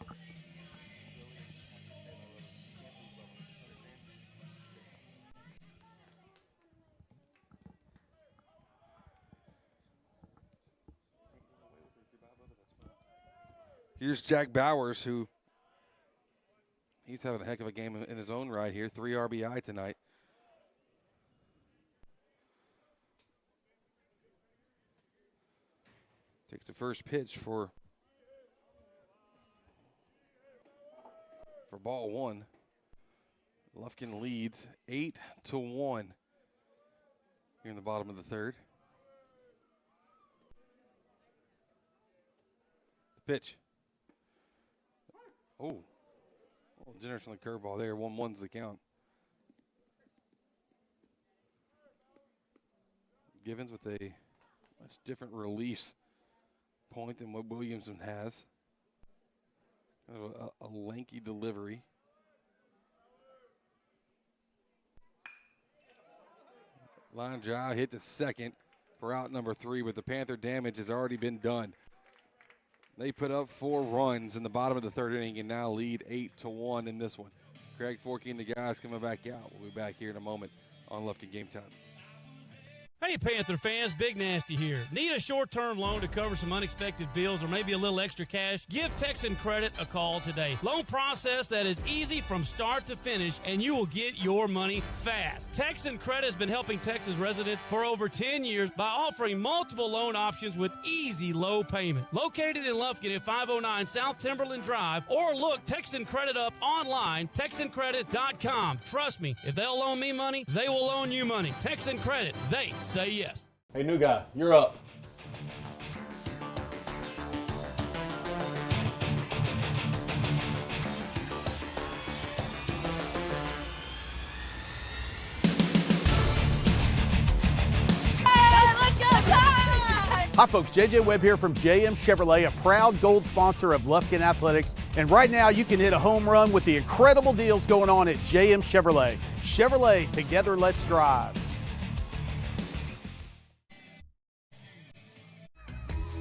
Here's Jack Bowers, who he's having a heck of a game in his own right here. 3 RBI tonight. Takes the first pitch for ball one. Lufkin leads 8-1 here in the bottom of the third. The pitch. Oh, generational curveball there. 1-1's the count. Givens with a much different release point than what Williamson has. Kind of a lanky delivery. Line drive hit to second for out number 3, but the Panther damage has already been done. They put up 4 runs in the bottom of the third inning and now lead 8-1 in this one. Craig Forkey and the guys coming back out. We'll be back here in a moment on Lufkin Game Time. Hey, Panther fans, Big Nasty here. Need a short-term loan to cover some unexpected bills or maybe a little extra cash? Give Texan Credit a call today. Loan process that is easy from start to finish, and you will get your money fast. Texan Credit has been helping Texas residents for over 10 years by offering multiple loan options with easy low payment. Located in Lufkin at 509 South Timberland Drive, or look Texan Credit up online, TexanCredit.com. Trust me, if they'll loan me money, they will loan you money. Texan Credit, they say yes. Hey, new guy, you're up. Hi folks, JJ Webb here from JM Chevrolet, a proud gold sponsor of Lufkin Athletics. And right now you can hit a home run with the incredible deals going on at JM Chevrolet. Chevrolet, together let's drive.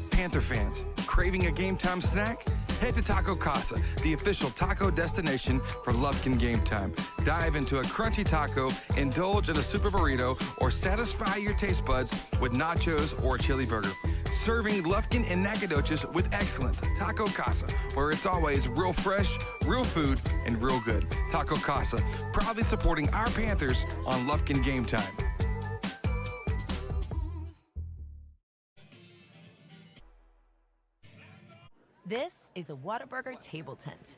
Panther fans, craving a game time snack? Head to Taco Casa, the official taco destination for Lufkin Game Time. Dive into a crunchy taco, indulge in a super burrito, or satisfy your taste buds with nachos or a chili burger. Serving Lufkin and Nacogdoches with excellence. Taco Casa, where it's always real fresh, real food, and real good. Taco Casa, proudly supporting our Panthers on Lufkin Game Time. This is a Whataburger table tent.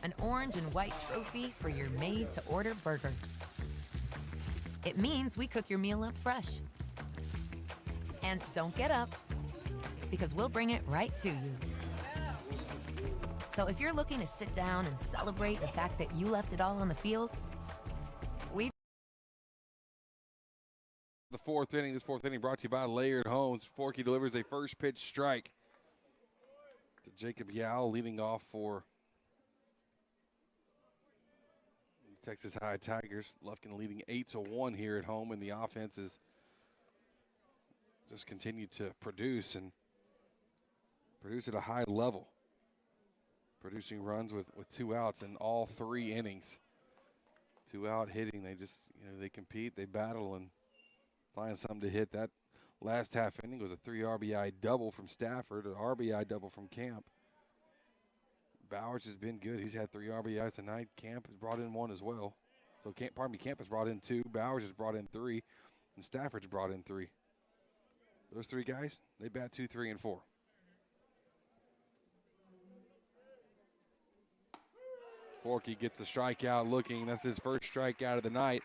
An orange and white trophy for your made-to-order burger. It means we cook your meal up fresh. And don't get up, because we'll bring it right to you. So if you're looking to sit down and celebrate the fact that you left it all on the field, The fourth inning, this fourth inning brought to you by Layered Homes. Forkey delivers a first pitch strike to Jacob Yao, leading off for Texas High Tigers. Lufkin leading 8-1 here at home, and the offense has just continued to produce at a high level. Producing runs with 2 outs in all 3 innings. 2 out hitting, they just, they compete, they battle, and find something to hit. That last half inning was a 3 RBI double from Stafford, an RBI double from Camp. Bowers has been good. He's had 3 RBIs tonight. Camp has brought in 1 as well. So Camp has brought in 2. Bowers has brought in 3, and Stafford's brought in 3. Those 3 guys, they bat 2, 3, and 4. Forkey gets the strikeout looking. That's his first strikeout of the night.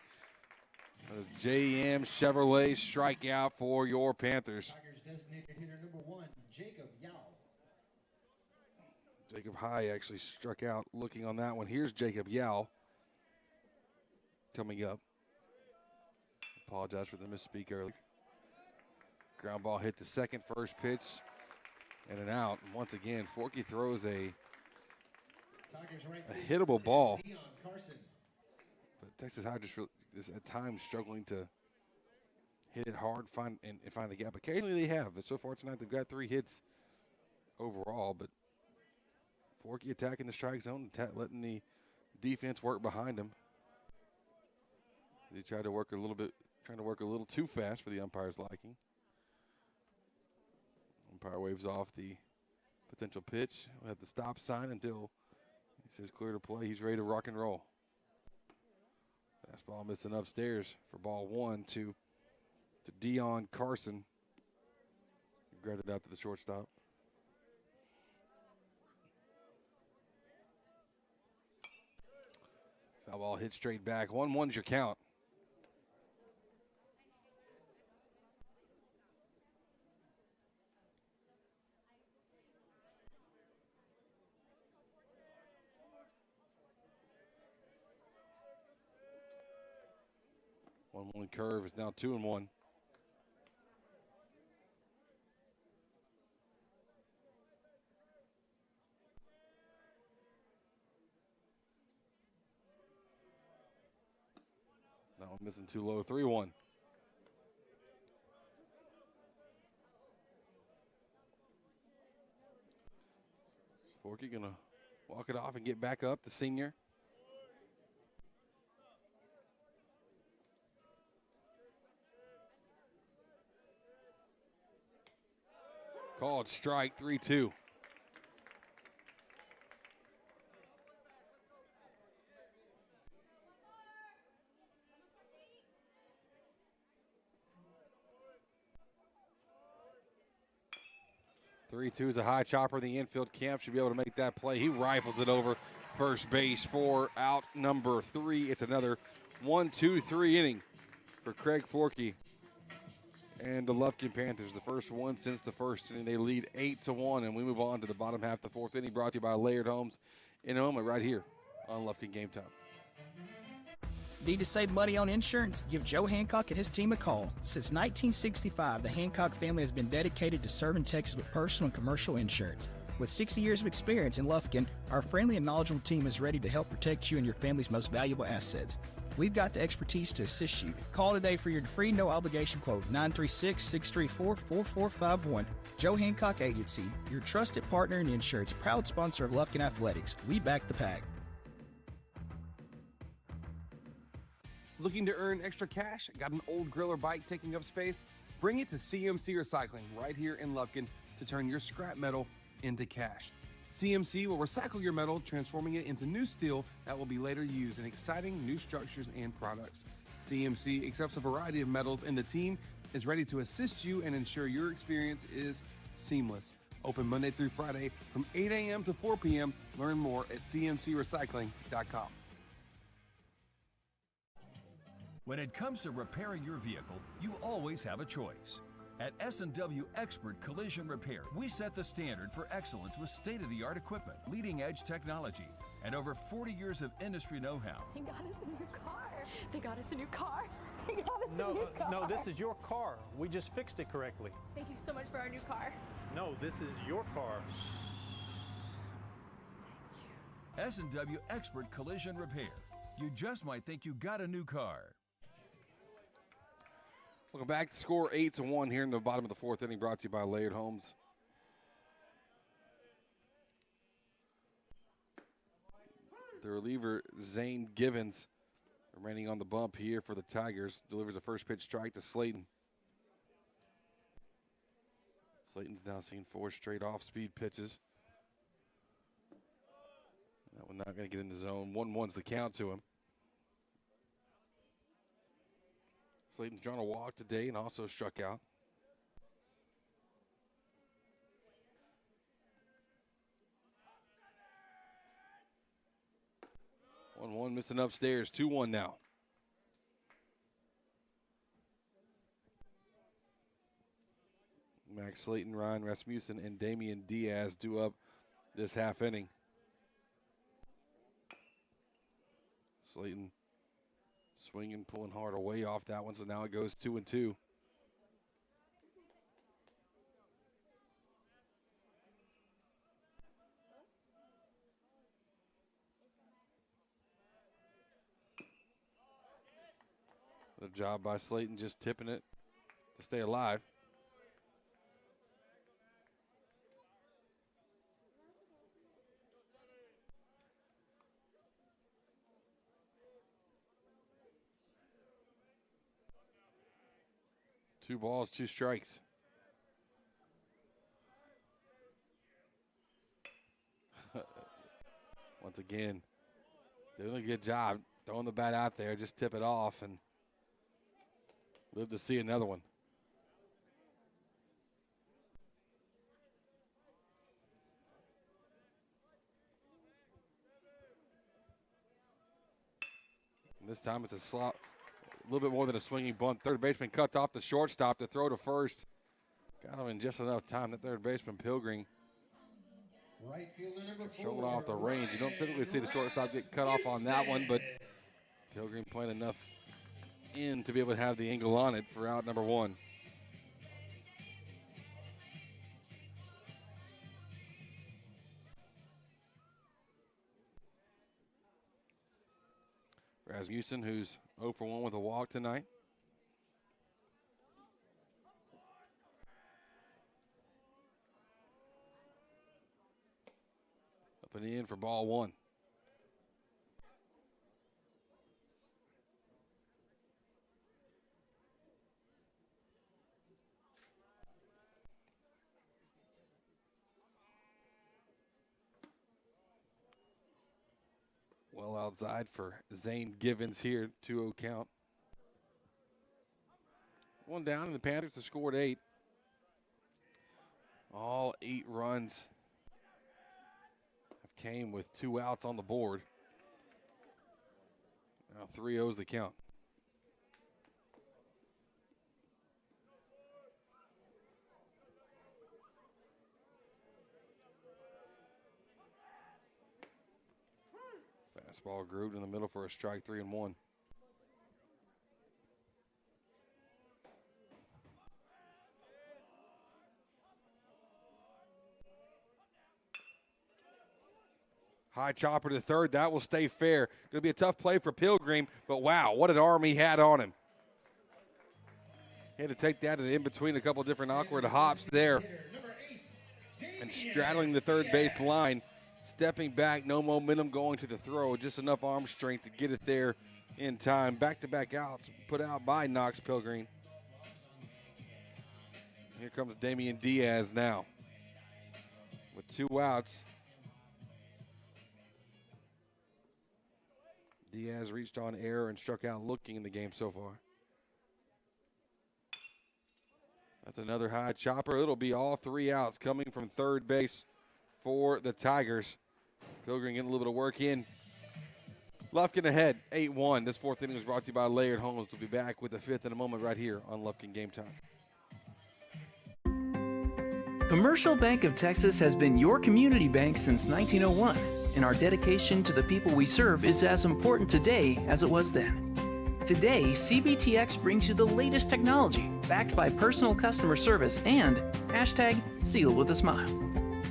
JM Chevrolet strikeout for your Panthers. Tigers designated hitter number 1, Jacob Yao. Jacob High actually struck out looking on that one. Here's Jacob Yao coming up. Apologize for the misspeak earlier. Ground ball hit the second, first pitch, and an out. And once again, Forkey throws a hittable ball. But Texas High just is at times struggling to hit it hard, find the gap. Occasionally they have, but so far tonight they've got 3 hits overall. But Forkey attacking the strike zone, letting the defense work behind him. He tried to work a little too fast for the umpire's liking. Umpire waves off the Potential pitch at the stop sign until he says clear to play. He's ready to rock and roll. Fastball missing upstairs for ball one to Dion Carson. He grounded out to the shortstop. Foul ball hit straight back. 1-1's your count. One curve is now 2-1. That one missing too low. 3-1. Forky gonna walk it off and get back up. The senior. Called strike, 3-2. Is a high chopper in the infield. Camp should be able to make that play. He rifles it over first base for out number 3. It's another 1-2-3 inning for Craig Forky and the Lufkin Panthers. The first one since the first inning. They lead 8-1, and we move on to the bottom half of the fourth inning, brought to you by Layered Homes in a moment right here on Lufkin Game Time. Need to save money on insurance? Give Joe Hancock and his team a call. Since 1965, the Hancock family has been dedicated to serving Texas with personal and commercial insurance. With 60 years of experience in Lufkin, our friendly and knowledgeable team is ready to help protect you and your family's most valuable assets. We've got the expertise to assist you. Call today for your free no-obligation quote, 936-634-4451. Joe Hancock Agency, your trusted partner in insurance, proud sponsor of Lufkin Athletics. We back the pack. Looking to earn extra cash? Got an old grill or bike taking up space? Bring it to CMC Recycling right here in Lufkin to turn your scrap metal into cash. CMC will recycle your metal, transforming it into new steel that will be later used in exciting new structures and products. CMC accepts a variety of metals, and the team is ready to assist you and ensure your experience is seamless. Open Monday through Friday from 8 a.m. to 4 p.m. Learn more at cmcrecycling.com. When it comes to repairing your vehicle, you always have a choice. At S&W Expert Collision Repair, we set the standard for excellence with state-of-the-art equipment, leading-edge technology, and over 40 years of industry know-how. They got us a new car. They got us a new car. They got us a new car. No, this is your car. We just fixed it correctly. Thank you so much for our new car. No, this is your car. S&W Expert Collision Repair. You just might think you got a new car. Welcome back. The score 8-1 here in the bottom of the fourth inning, brought to you by Layered Homes. The reliever, Zane Givens, remaining on the bump here for the Tigers, delivers a first pitch strike to Slayton. Slayton's now seen 4 straight off-speed pitches. That one not going to get in the zone. 1-1's the count to him. Slayton's drawn a walk today and also struck out. One missing upstairs. 2-1 now. Max Slayton, Ryan Rasmussen, and Damian Diaz do up this half inning. Slayton swinging, pulling hard away off that one, so now it goes 2-2. The job by Slayton just tipping it to stay alive. Two balls, 2 strikes. Once again, doing a good job throwing the bat out there. Just tip it off and live to see another one. And this time it's a slot, a little bit more than a swinging bunt. Third baseman cuts off the shortstop to throw to first. Got him in just enough time. That third baseman, Pilgrim, Right fielder number 4. showing off the range. You don't typically see the shortstop get cut off on that one, but Pilgrim playing enough in to be able to have the angle on it for out number 1. Rasmussen, who's 0 for 1 with a walk tonight. Up and in for ball 1. Well outside for Zane Givens here, 2-0 count. One down, and the Panthers have scored 8. All 8 runs have came with 2 outs on the board. Now 3-0's the count. Fastball grooved in the middle for a strike, 3-1. High chopper to third. That will stay fair. Going to be a tough play for Pilgrim, but wow, what an arm he had on him. He had to take that in between a couple different awkward hops there. And straddling the third base line, stepping back, no momentum going to the throw, just enough arm strength to get it there in time. Back-to-back outs put out by Knox Pilgrim. Here comes Damian Diaz now with 2 outs. Diaz reached on error and struck out Lufkin in the game so far. That's another high chopper. It'll be all 3 outs coming from third base for the Tigers. Pilgrim getting a little bit of work in. Lufkin ahead, 8-1. This 4th inning was brought to you by Laird Homes. We'll be back with the 5th in a moment right here on Lufkin Game Time. Commercial Bank of Texas has been your community bank since 1901, and our dedication to the people we serve is as important today as it was then. Today, CBTX brings you the latest technology, backed by personal customer service and #sealed with a smile.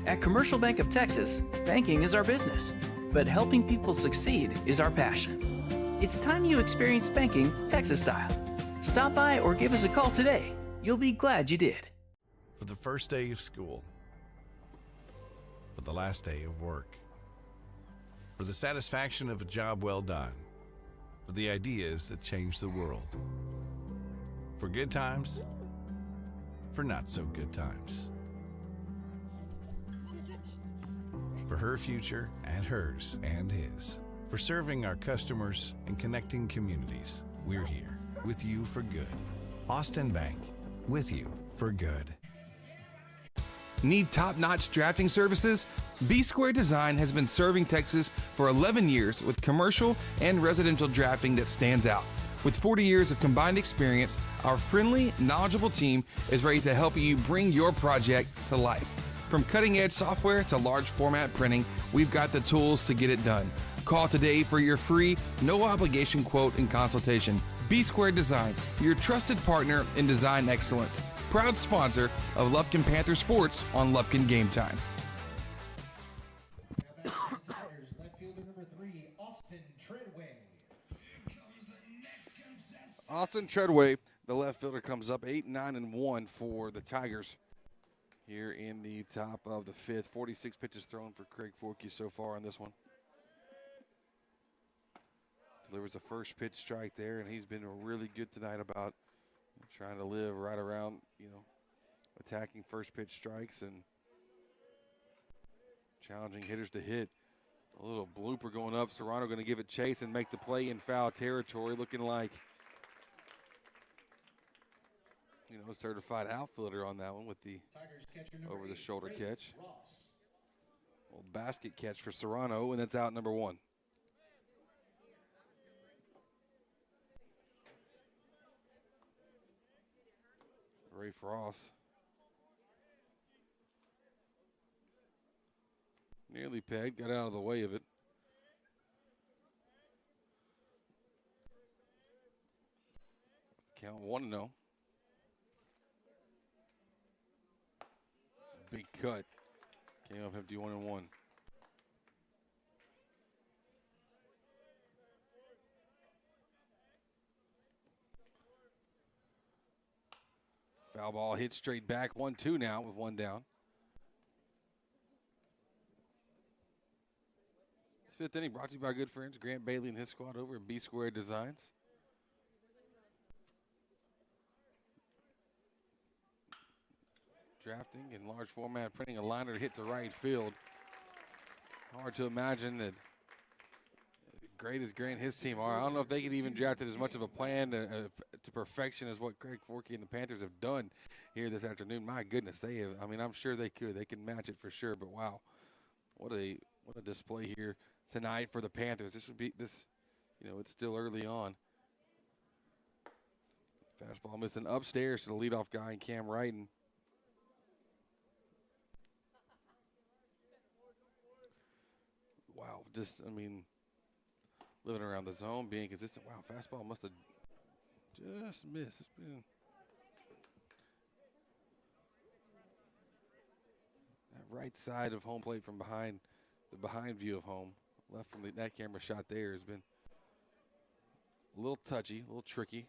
At Commercial Bank of Texas, banking is our business, but helping people succeed is our passion. It's time you experience banking Texas style. Stop by or give us a call today. You'll be glad you did. For the first day of school, for the last day of work, for the satisfaction of a job well done, for the ideas that change the world, for good times, for not so good times, for her future and hers and his, for serving our customers and connecting communities. We're here with you for good. Austin Bank, with you for good. Need top-notch drafting services? B-Square Design has been serving Texas for 11 years with commercial and residential drafting that stands out. With 40 years of combined experience, our friendly, knowledgeable team is ready to help you bring your project to life. From cutting-edge software to large format printing, we've got the tools to get it done. Call today for your free, no-obligation quote and consultation. B-Square Design, your trusted partner in design excellence. Proud sponsor of Lufkin Panther Sports on Lufkin Game Time. Left fielder number 3, Austin Treadway. Austin Treadway, the left fielder, comes up 8-9-1 for the Tigers here in the top of the 5th. 46 pitches thrown for Craig Forkey so far on this one. Delivers a first pitch strike there, and he's been really good tonight about trying to live right around, attacking first pitch strikes and challenging hitters to hit. A little blooper going up. Serrano going to give it chase and make the play in foul territory, looking like, certified outfielder on that one with the over-the-shoulder catch. Little basket catch for Serrano, and that's out number 1. Ray Frost nearly pegged, got out of the way of it. Count 1-0. Big cut. Came up empty 1-1. Foul ball hit straight back. 1-2 now with 1 down. This 5th inning brought to you by our good friends Grant Bailey and his squad over at B Square Designs. Drafting in large format, printing a liner to hit to right field. Hard to imagine that great as Grant and his team are. I don't know if they could even draft it as much of a plan to perfection as what Craig Forkey and the Panthers have done here this afternoon. My goodness, they have. I mean, I'm sure they could. They can match it for sure. But wow, what a display here tonight for the Panthers. This would be this. It's still early on. Fastball missing upstairs to the leadoff guy, Cam Wrighton. Wow, living around the zone, being consistent. Wow, fastball must have just missed. It's been that right side of home plate from behind, the behind view of home, left from that camera shot there has been a little touchy, a little tricky.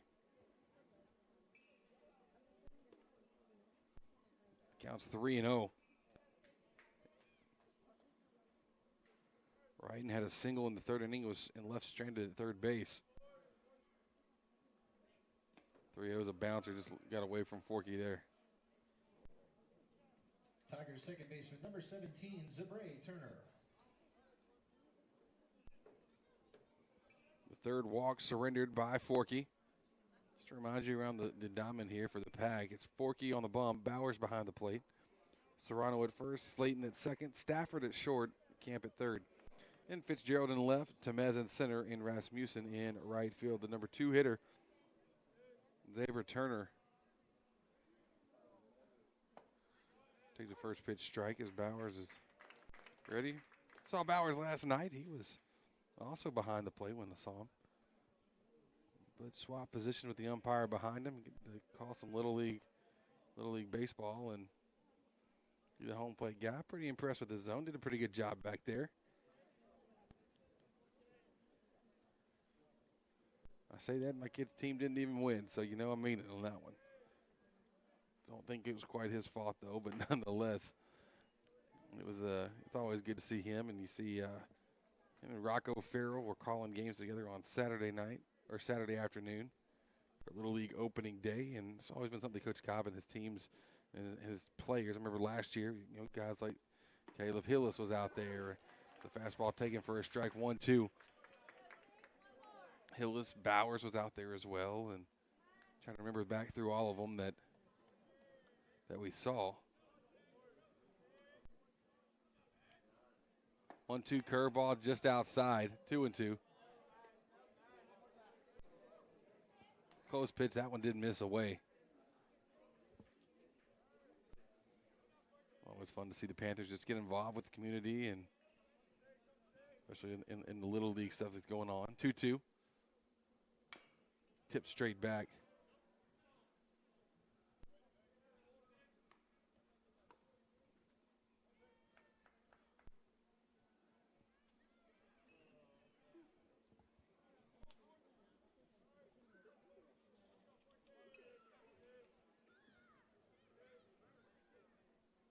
Counts 3-0. Wrighton had a single in the 3rd inning, was left stranded at third base. 3-0's a bouncer, just got away from Forkey there. Tigers second baseman, number 17, Zabre Turner. The 3rd walk surrendered by Forkey. Just to remind you around the diamond here for the Pag. It's Forkey on the bump, Bowers behind the plate. Serrano at first, Slayton at second, Stafford at short, Camp at third. And Fitzgerald in left, Temez in center, and Rasmussen in right field. The number 2 hitter, Zabre Turner, takes the first pitch strike as Bowers is ready. Saw Bowers last night. He was also behind the plate when I saw him. But swap position with the umpire behind him. They call some little league baseball, and the home plate guy. Pretty impressed with his zone. Did a pretty good job back there. I say that my kid's team didn't even win, so I mean it on that one. Don't think it was quite his fault though, but nonetheless, it was. It's always good to see him, and you see him and Rocco Farrell were calling games together on Saturday night or Saturday afternoon for Little League opening day, and it's always been something Coach Cobb and his teams and his players. I remember last year, guys like Caleb Hillis was out there. The fastball taken for a strike, 1-2. Hillis, Bowers was out there as well, and trying to remember back through all of them that we saw. 1-2 curveball just outside, 2-2. Close pitch, that one didn't miss away. Always fun to see the Panthers just get involved with the community, and especially in the Little League stuff that's going on. 2-2. Tip straight back.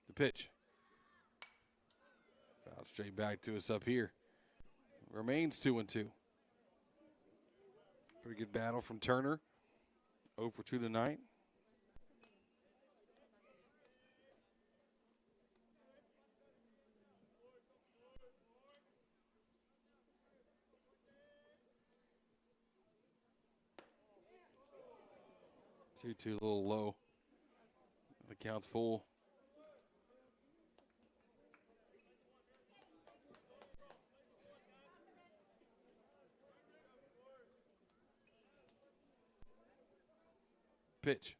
The pitch. Foul straight back to us up here. Remains 2-2. Pretty good battle from Turner. 0 for 2 tonight. 2-2 a little low. The count's full. Pitch.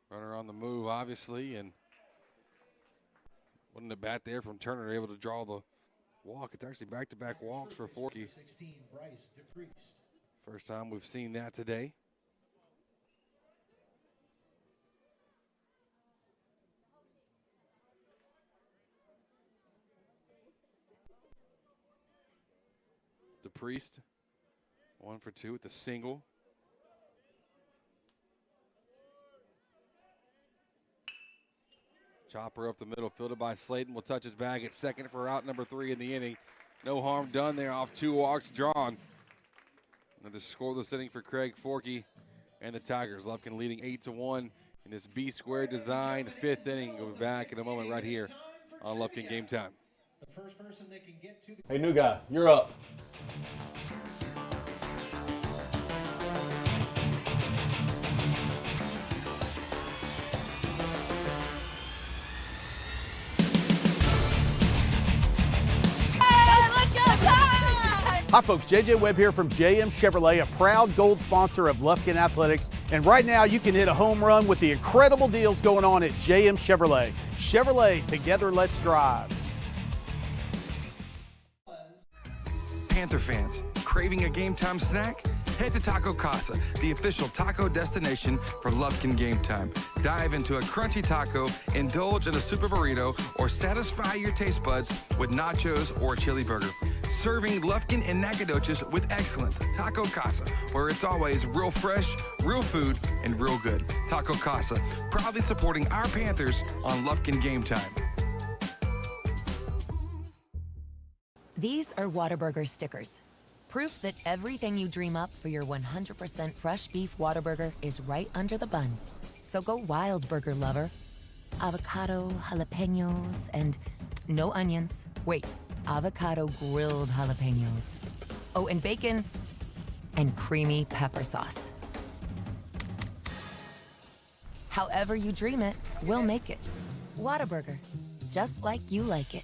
Runner on the move, obviously, and wasn't a bat there from Turner, able to draw the walk. It's actually back-to-back walks for Forky. First time we've seen that today. DePriest, 1 for 2 with the single. Chopper up the middle, fielded by Slayton, will touch his bag at second for out number 3 in the inning. No harm done there off 2 walks drawn. Another scoreless inning for Craig Forky and the Tigers. Lufkin leading 8-1 in this B-square design 5th inning. We'll be back in a moment right here on Lufkin Game Time. The first person they can get to the Hey, new guy, you're up. Hi folks, JJ Webb here from JM Chevrolet, a proud gold sponsor of Lufkin Athletics. And right now you can hit a home run with the incredible deals going on at JM Chevrolet. Chevrolet, together let's drive. Panther fans, craving a game time snack? Head to Taco Casa, the official taco destination for Lufkin Game Time. Dive into a crunchy taco, indulge in a super burrito, or satisfy your taste buds with nachos or a chili burger. Serving Lufkin and Nacogdoches with excellence. Taco Casa, where it's always real fresh, real food, and real good. Taco Casa, proudly supporting our Panthers on Lufkin Game Time. These are Whataburger stickers. Proof that everything you dream up for your 100% fresh beef Whataburger is right under the bun. So go wild, burger lover. Avocado, jalapenos, and no onions. Wait, avocado grilled jalapenos. Oh, and bacon and creamy pepper sauce. However you dream it, we'll make it. Whataburger, just like you like it.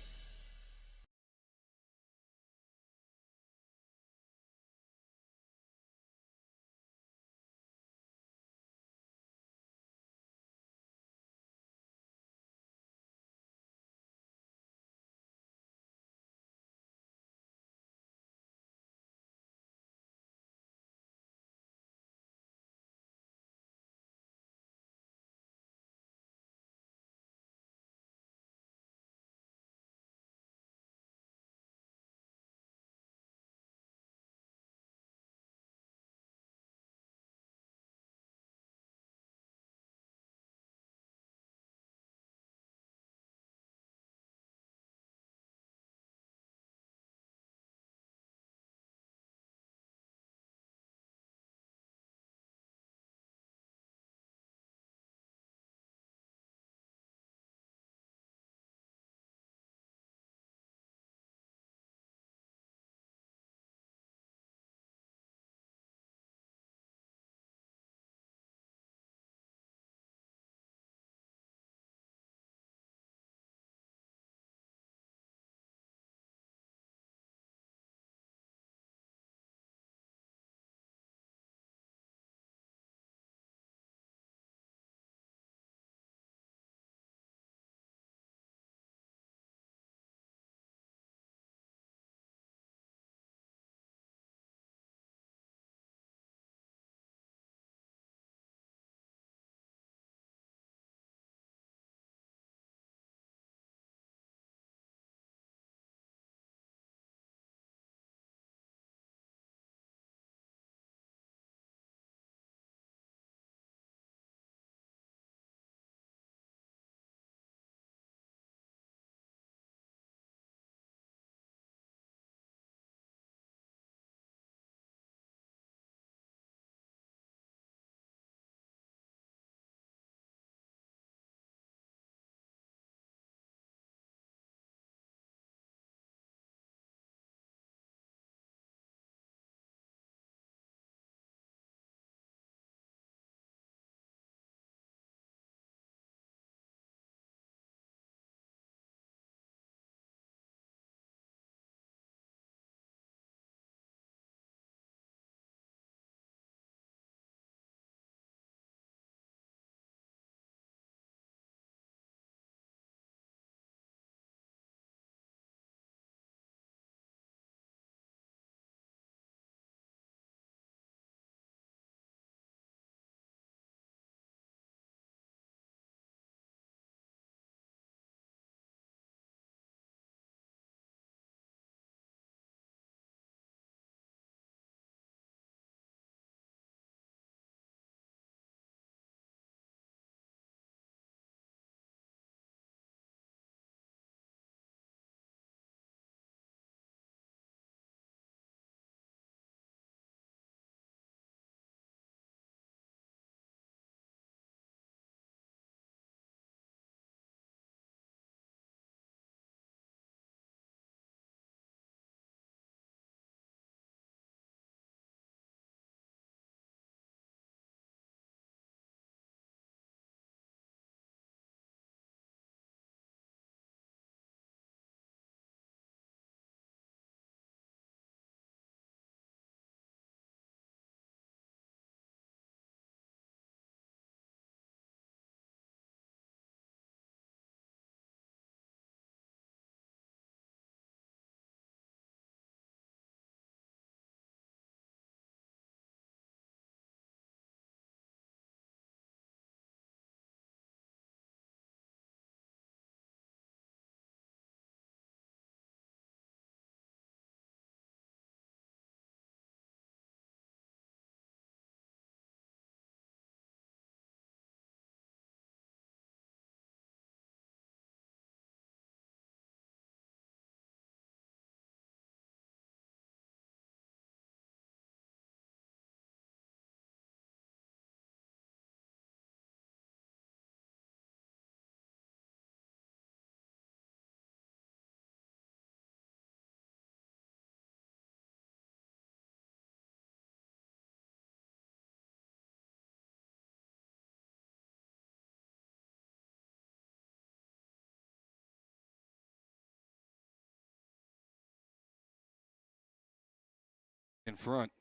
in front.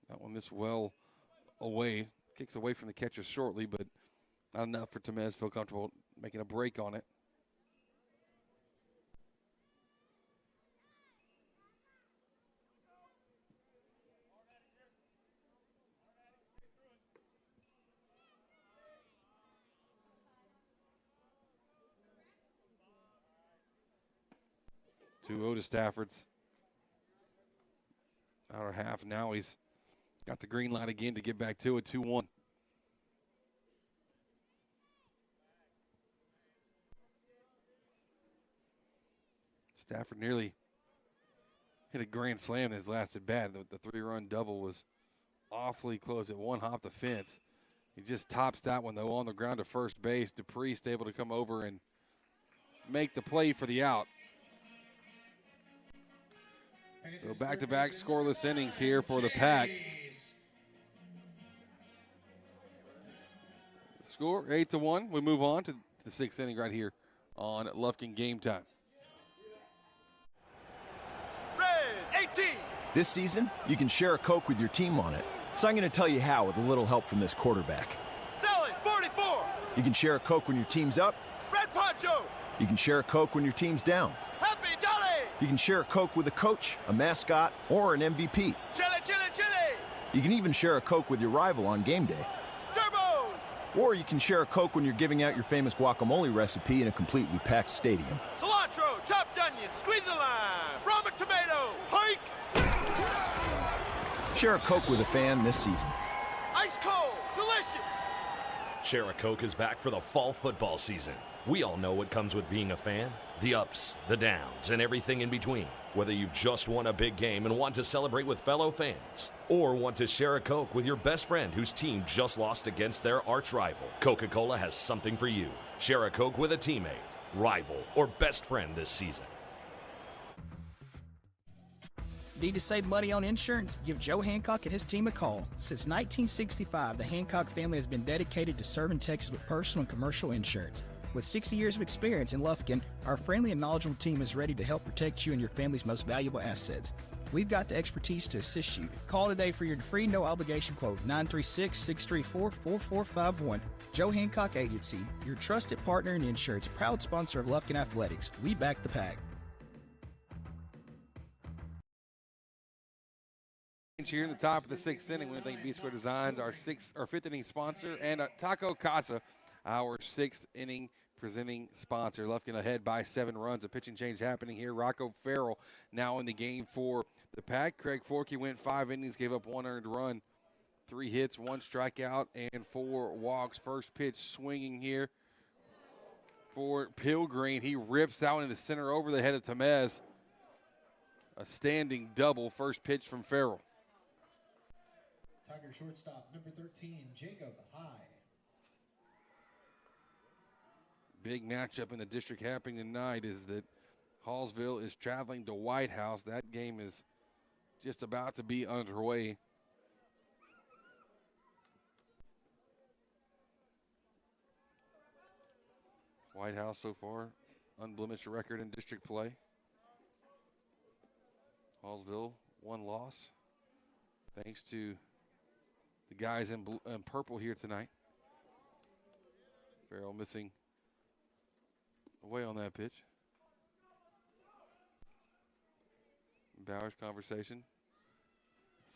That one this well away. Kicks away from the catcher shortly, but not enough for Tamez to feel comfortable making a break on it. To Stafford's hour half. Now he's got the green light again to get back to it. 2-1. Stafford nearly hit a grand slam that's lasted bad. The 3-run double was awfully close. It one hop the fence. He just tops that one, though, on the ground to first base. DePriest able to come over and make the play for the out. So back-to-back scoreless innings here for the Pack. Score 8-1. We move on to the 6th inning right here on Lufkin Game Time. Red 18. This season, you can share a Coke with your team on it. So I'm going to tell you how with a little help from this quarterback. Sally 44. You can share a Coke when your team's up. Red Poncho. You can share a Coke when your team's down. Happy Jolly. You can share a Coke with a coach, a mascot, or an MVP. Chili, chili, chili. You can even share a Coke with your rival on game day. Turbo. Or you can share a Coke when you're giving out your famous guacamole recipe in a completely packed stadium. Cilantro, chopped onion, squeeze a lime, Roma tomato, hike. Share a Coke with a fan this season. Ice cold, delicious. Share a Coke is back for the fall football season. We all know what comes with being a fan. The ups, the downs, and everything in between. Whether you've just won a big game and want to celebrate with fellow fans, or want to share a Coke with your best friend whose team just lost against their arch rival, Coca-Cola has something for you. Share a Coke with a teammate, rival, or best friend this season. Need to save money on insurance? Give Joe Hancock and his team a call. Since 1965, the Hancock family has been dedicated to serving Texas with personal and commercial insurance. With 60 years of experience in Lufkin, our friendly and knowledgeable team is ready to help protect you and your family's most valuable assets. We've got the expertise to assist you. Call today for your free no-obligation quote, 936-634-4451. Joe Hancock Agency, your trusted partner in insurance, proud sponsor of Lufkin Athletics. We back the Pack. Here in the top of the 6th inning, we thank B-Square Designs, our 5th inning sponsor, and Taco Casa, our 6th inning presenting sponsor. Lufkin ahead by 7 runs. A pitching change happening here. Rocco Farrell now in the game for the Pack. Craig Forkey went 5 innings, gave up 1 earned run, 3 hits, 1 strikeout, and 4 walks. First pitch swinging here for Pilgreen. He rips that one into center over the head of Tamez. A standing double. First pitch from Farrell. Tiger shortstop, number 13, Jacob High. Big matchup in the district happening tonight is that Hallsville is traveling to White House. That game is just about to be underway. White House so far, unblemished record in district play. Hallsville, 1 loss. Thanks to the guys in purple here tonight. Farrell missing away on that pitch. Bowers conversation.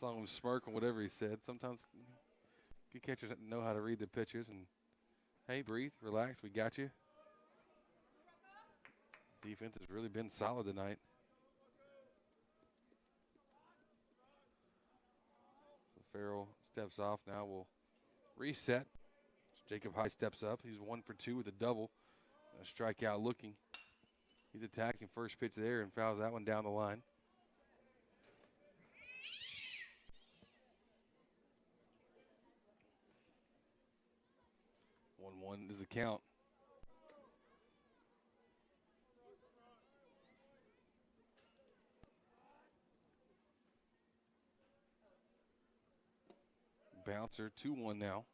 Saw him smirk on whatever he said. Sometimes good catchers know how to read the pitchers and, hey, breathe, relax, we got you. Defense has really been solid tonight. So Farrell steps off. Now we'll reset. Jacob High steps up. He's 1 for 2 with a double. A strikeout looking. He's attacking first pitch there and fouls that one down the line. One is the count. bouncer, 2-1 now.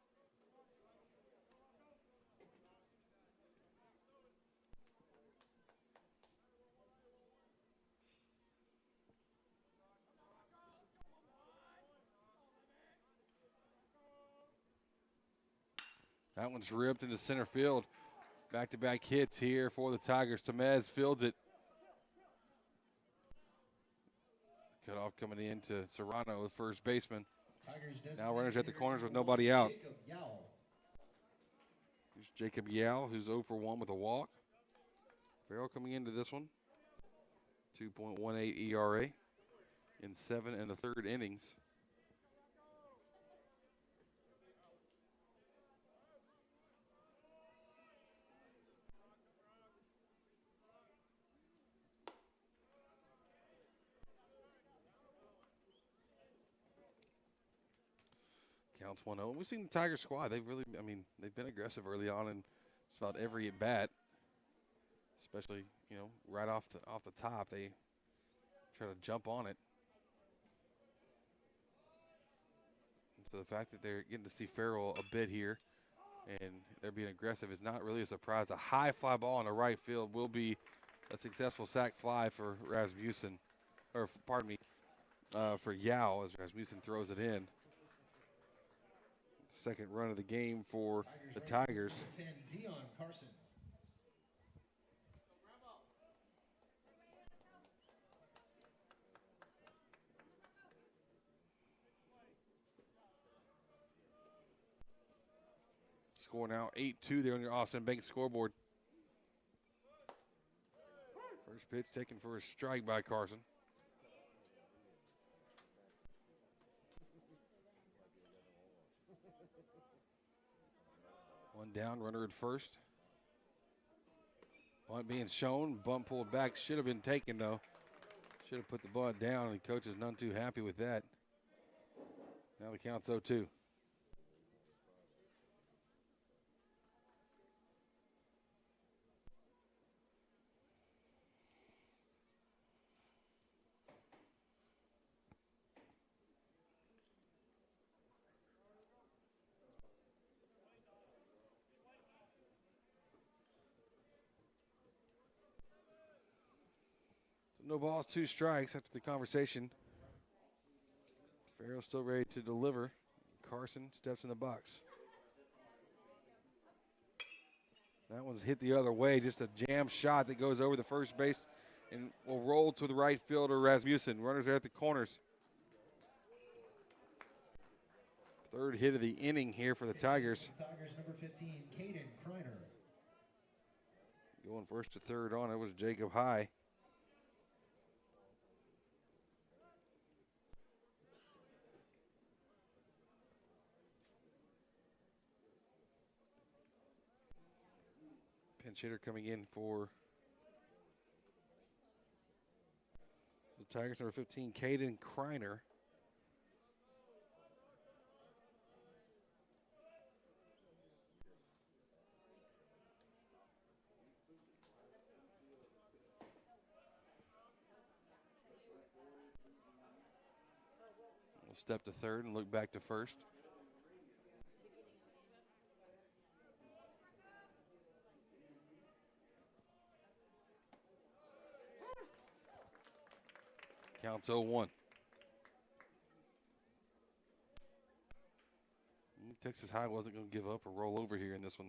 That one's ripped into center field. Back-to-back hits here for the Tigers. Tamez fields it. Cut off coming in to Serrano, the first baseman. Now runners at the corners with nobody out. Here's Jacob Yao, who's 0 for 1 with a walk. Farrell coming into this one. 2.18 ERA in 7 1/3 innings. Counts 1-0. We've seen the Tiger squad. They've really, they've been aggressive early on in just about every at bat. Especially, right off the top, they try to jump on it. And so the fact that they're getting to see Farrell a bit here, and they're being aggressive, is not really a surprise. A high fly ball in the right field will be a successful sac fly for Rasmussen, or pardon me, for Yao as Rasmussen throws it in. Second run of the game for the Tigers. Score now 8-2 there on your Austin Bank scoreboard. First pitch taken for a strike by Carson. One down, runner at first. Bunt being shown, bunt pulled back. Should have been taken, though. Should have put the bunt down, and the coach is none too happy with that. Now the count's 0-2. No balls, 2 strikes after the conversation. Farrell still ready to deliver. Carson steps in the box. That one's hit the other way. Just a jam shot that goes over the first base and will roll to the right fielder, Rasmussen. Runners are at the corners. Third hit of the inning here for the Tigers. Tigers number 15, Caden Kreiner. Going first to third on it was Jacob High. Pinch hitter coming in for the Tigers, number 15, Caden Kreiner. We'll step to third and look back to first. Counts 0-1. Texas High wasn't going to give up or roll over here in this one.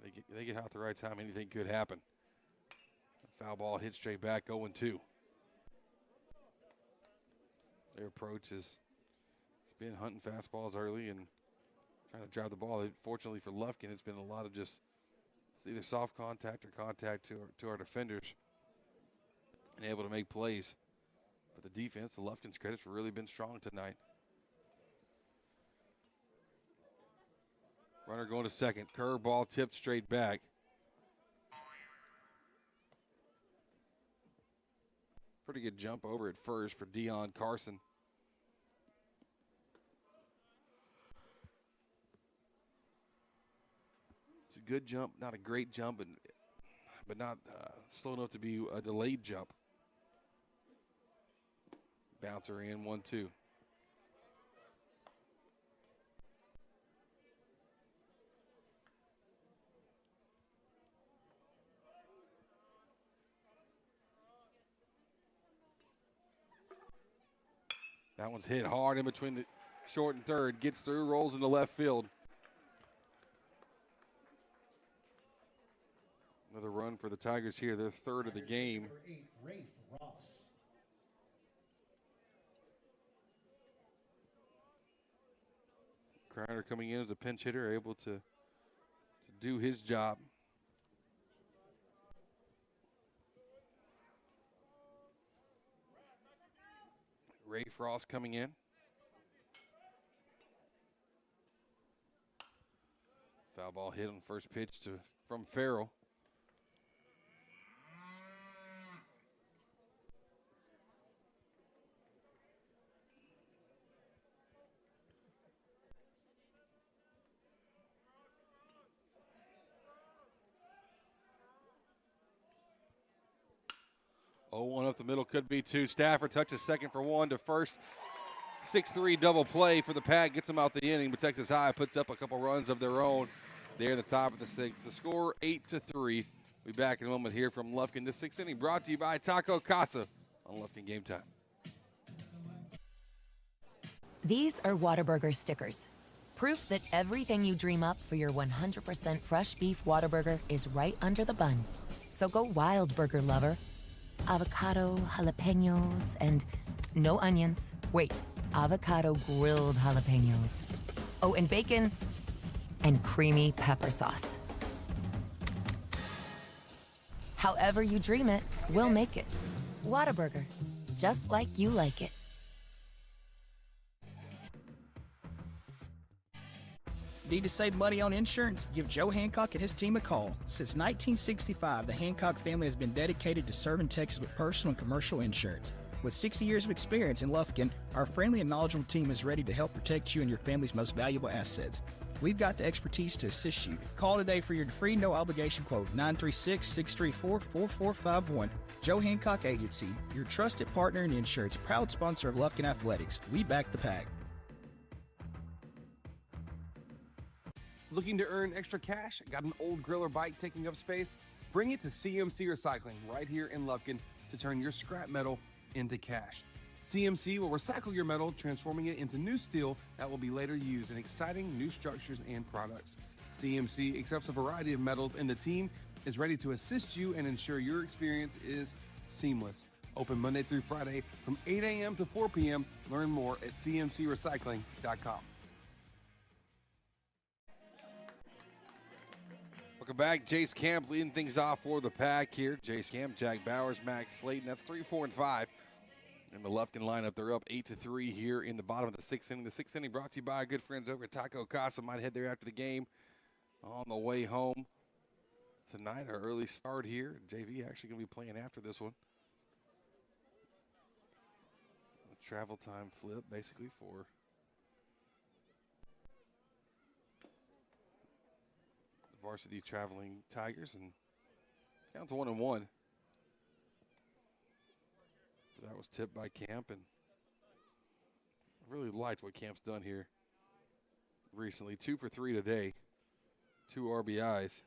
They get out at the right time. Anything could happen. A foul ball hit straight back, 0-2. Their approach is been hunting fastballs early and trying to drive the ball. Fortunately for Lufkin, it's been a lot of just either soft contact or contact to our defenders and able to make plays. But the defense, the Lufkin's credits, have really been strong tonight. Runner going to second. Curveball tipped straight back. Pretty good jump over at first for Dion Carson. It's a good jump, not a great jump, but not slow enough to be a delayed jump. Bouncer in, 1-2. That one's hit hard in between the short and third. Gets through, rolls into left field. Another run for the Tigers here, their third of the game. Number 8, Rafe Ross. Crowder coming in as a pinch hitter, able to do his job. Rafe Ross coming in. Foul ball hit on first pitch from Farrell. Oh, one up the middle, could be two. Stafford touches second for one to first. 6-3 double play for the Pack, gets them out the inning, but Texas High puts up a couple runs of their own there in the top of the sixth. The score 8-3. We'll be back in a moment here from Lufkin. The sixth inning brought to you by Taco Casa on Lufkin Game Time. These are Whataburger stickers. Proof that everything you dream up for your 100% fresh beef Whataburger is right under the bun. So go wild, burger lover. Avocado, jalapenos, and no onions. Wait, avocado grilled jalapenos. Oh, and bacon and creamy pepper sauce. However you dream it, we'll make it. Whataburger, just like you like it. Need to save money on insurance? Give Joe Hancock and his team a call. Since 1965, the Hancock family has been dedicated to serving Texas with personal and commercial insurance. With 60 years of experience in Lufkin, our friendly and knowledgeable team is ready to help protect you and your family's most valuable assets. We've got the expertise to assist you. Call today for your free no-obligation quote, 936-634-4451. Joe Hancock Agency, your trusted partner in insurance, proud sponsor of Lufkin Athletics. We back the Pack. Looking to earn extra cash? Got an old grill or bike taking up space? Bring it to CMC Recycling right here in Lufkin to turn your scrap metal into cash. CMC will recycle your metal, transforming it into new steel that will be later used in exciting new structures and products. CMC accepts a variety of metals, and the team is ready to assist you and ensure your experience is seamless. Open Monday through Friday from 8 a.m. to 4 p.m. Learn more at cmcrecycling.com. Welcome back. Jace Camp leading things off for the Pack here. Jace Camp, Jack Bowers, Max Slayton. That's 3, 4, and 5. And the Lufkin lineup, they're up 8-3 here in the bottom of the sixth inning. The sixth inning brought to you by our good friends over at Taco Casa. Might head there after the game on the way home tonight. Our early start here. JV actually going to be playing after this one. A travel time flip basically for varsity traveling Tigers, and count to 1-1. That was tipped by Camp, and I really liked what Camp's done here recently. 2 for 3 today, 2 RBIs.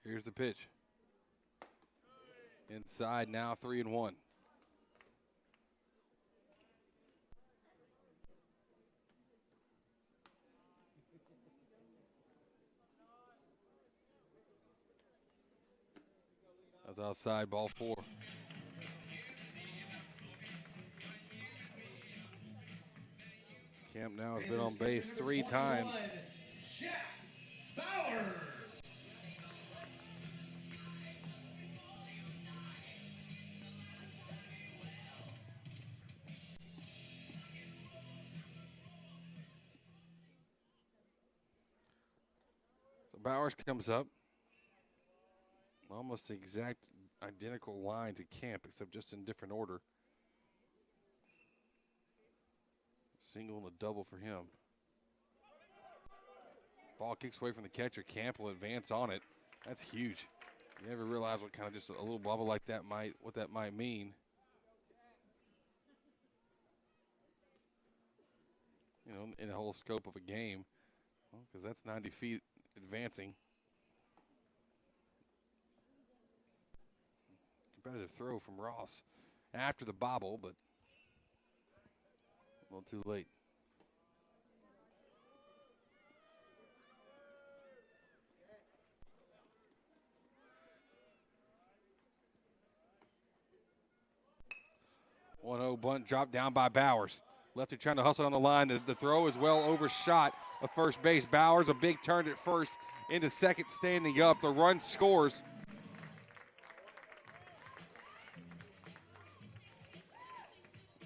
Here's the pitch. Inside now, 3-1. That's outside, ball 4. Camp now has been on base 3 times. Jack Bowers. Bowers comes up. Almost the exact identical line to Camp, except just in different order. Single and a double for him. Ball kicks away from the catcher. Camp will advance on it. That's huge. You never realize what kind of just a little bubble like that what that might mean. You know, in the whole scope of a game, because that's 90 feet advancing. Competitive throw from Ross after the bobble, but a little too late. One-0 bunt dropped down by Bowers. Lefty trying to hustle on the line. The throw is well overshot of first base. Bowers, a big turn at first, into second, standing up. The run scores.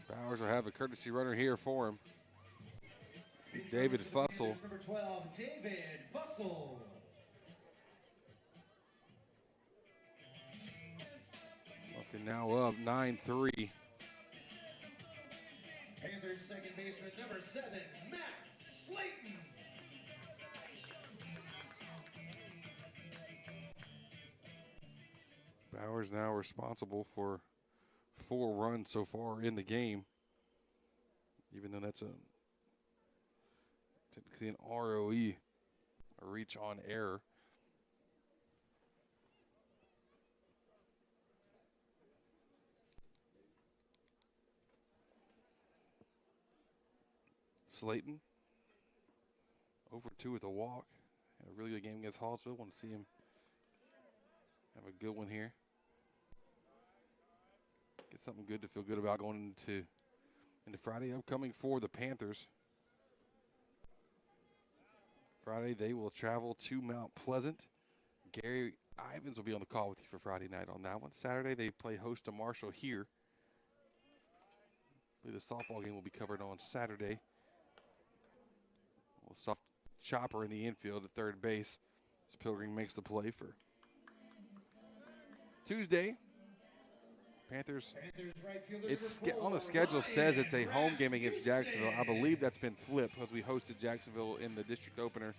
Bowers will have a courtesy runner here for him. David Fussell. Number 12, David Fussell. Lufkin now up 9-3. Panthers second baseman, number 7, Matt Slayton. Bowers now responsible for 4 runs so far in the game, even though that's technically an ROE, a reach on error. Slayton, over 2 with a walk. Had a really good game against Hallsville. Want to see him have a good one here. Get something good to feel good about going into Friday. Upcoming for the Panthers. Friday, they will travel to Mount Pleasant. Gary Ivins will be on the call with you for Friday night on that one. Saturday, they play host to Marshall here. I believe the softball game will be covered on Saturday. Soft chopper in the infield at third base as Pilgrim makes the play for Tuesday. Panthers, it's on the schedule says it's a home game against Jacksonville. I believe that's been flipped because we hosted Jacksonville in the district opener.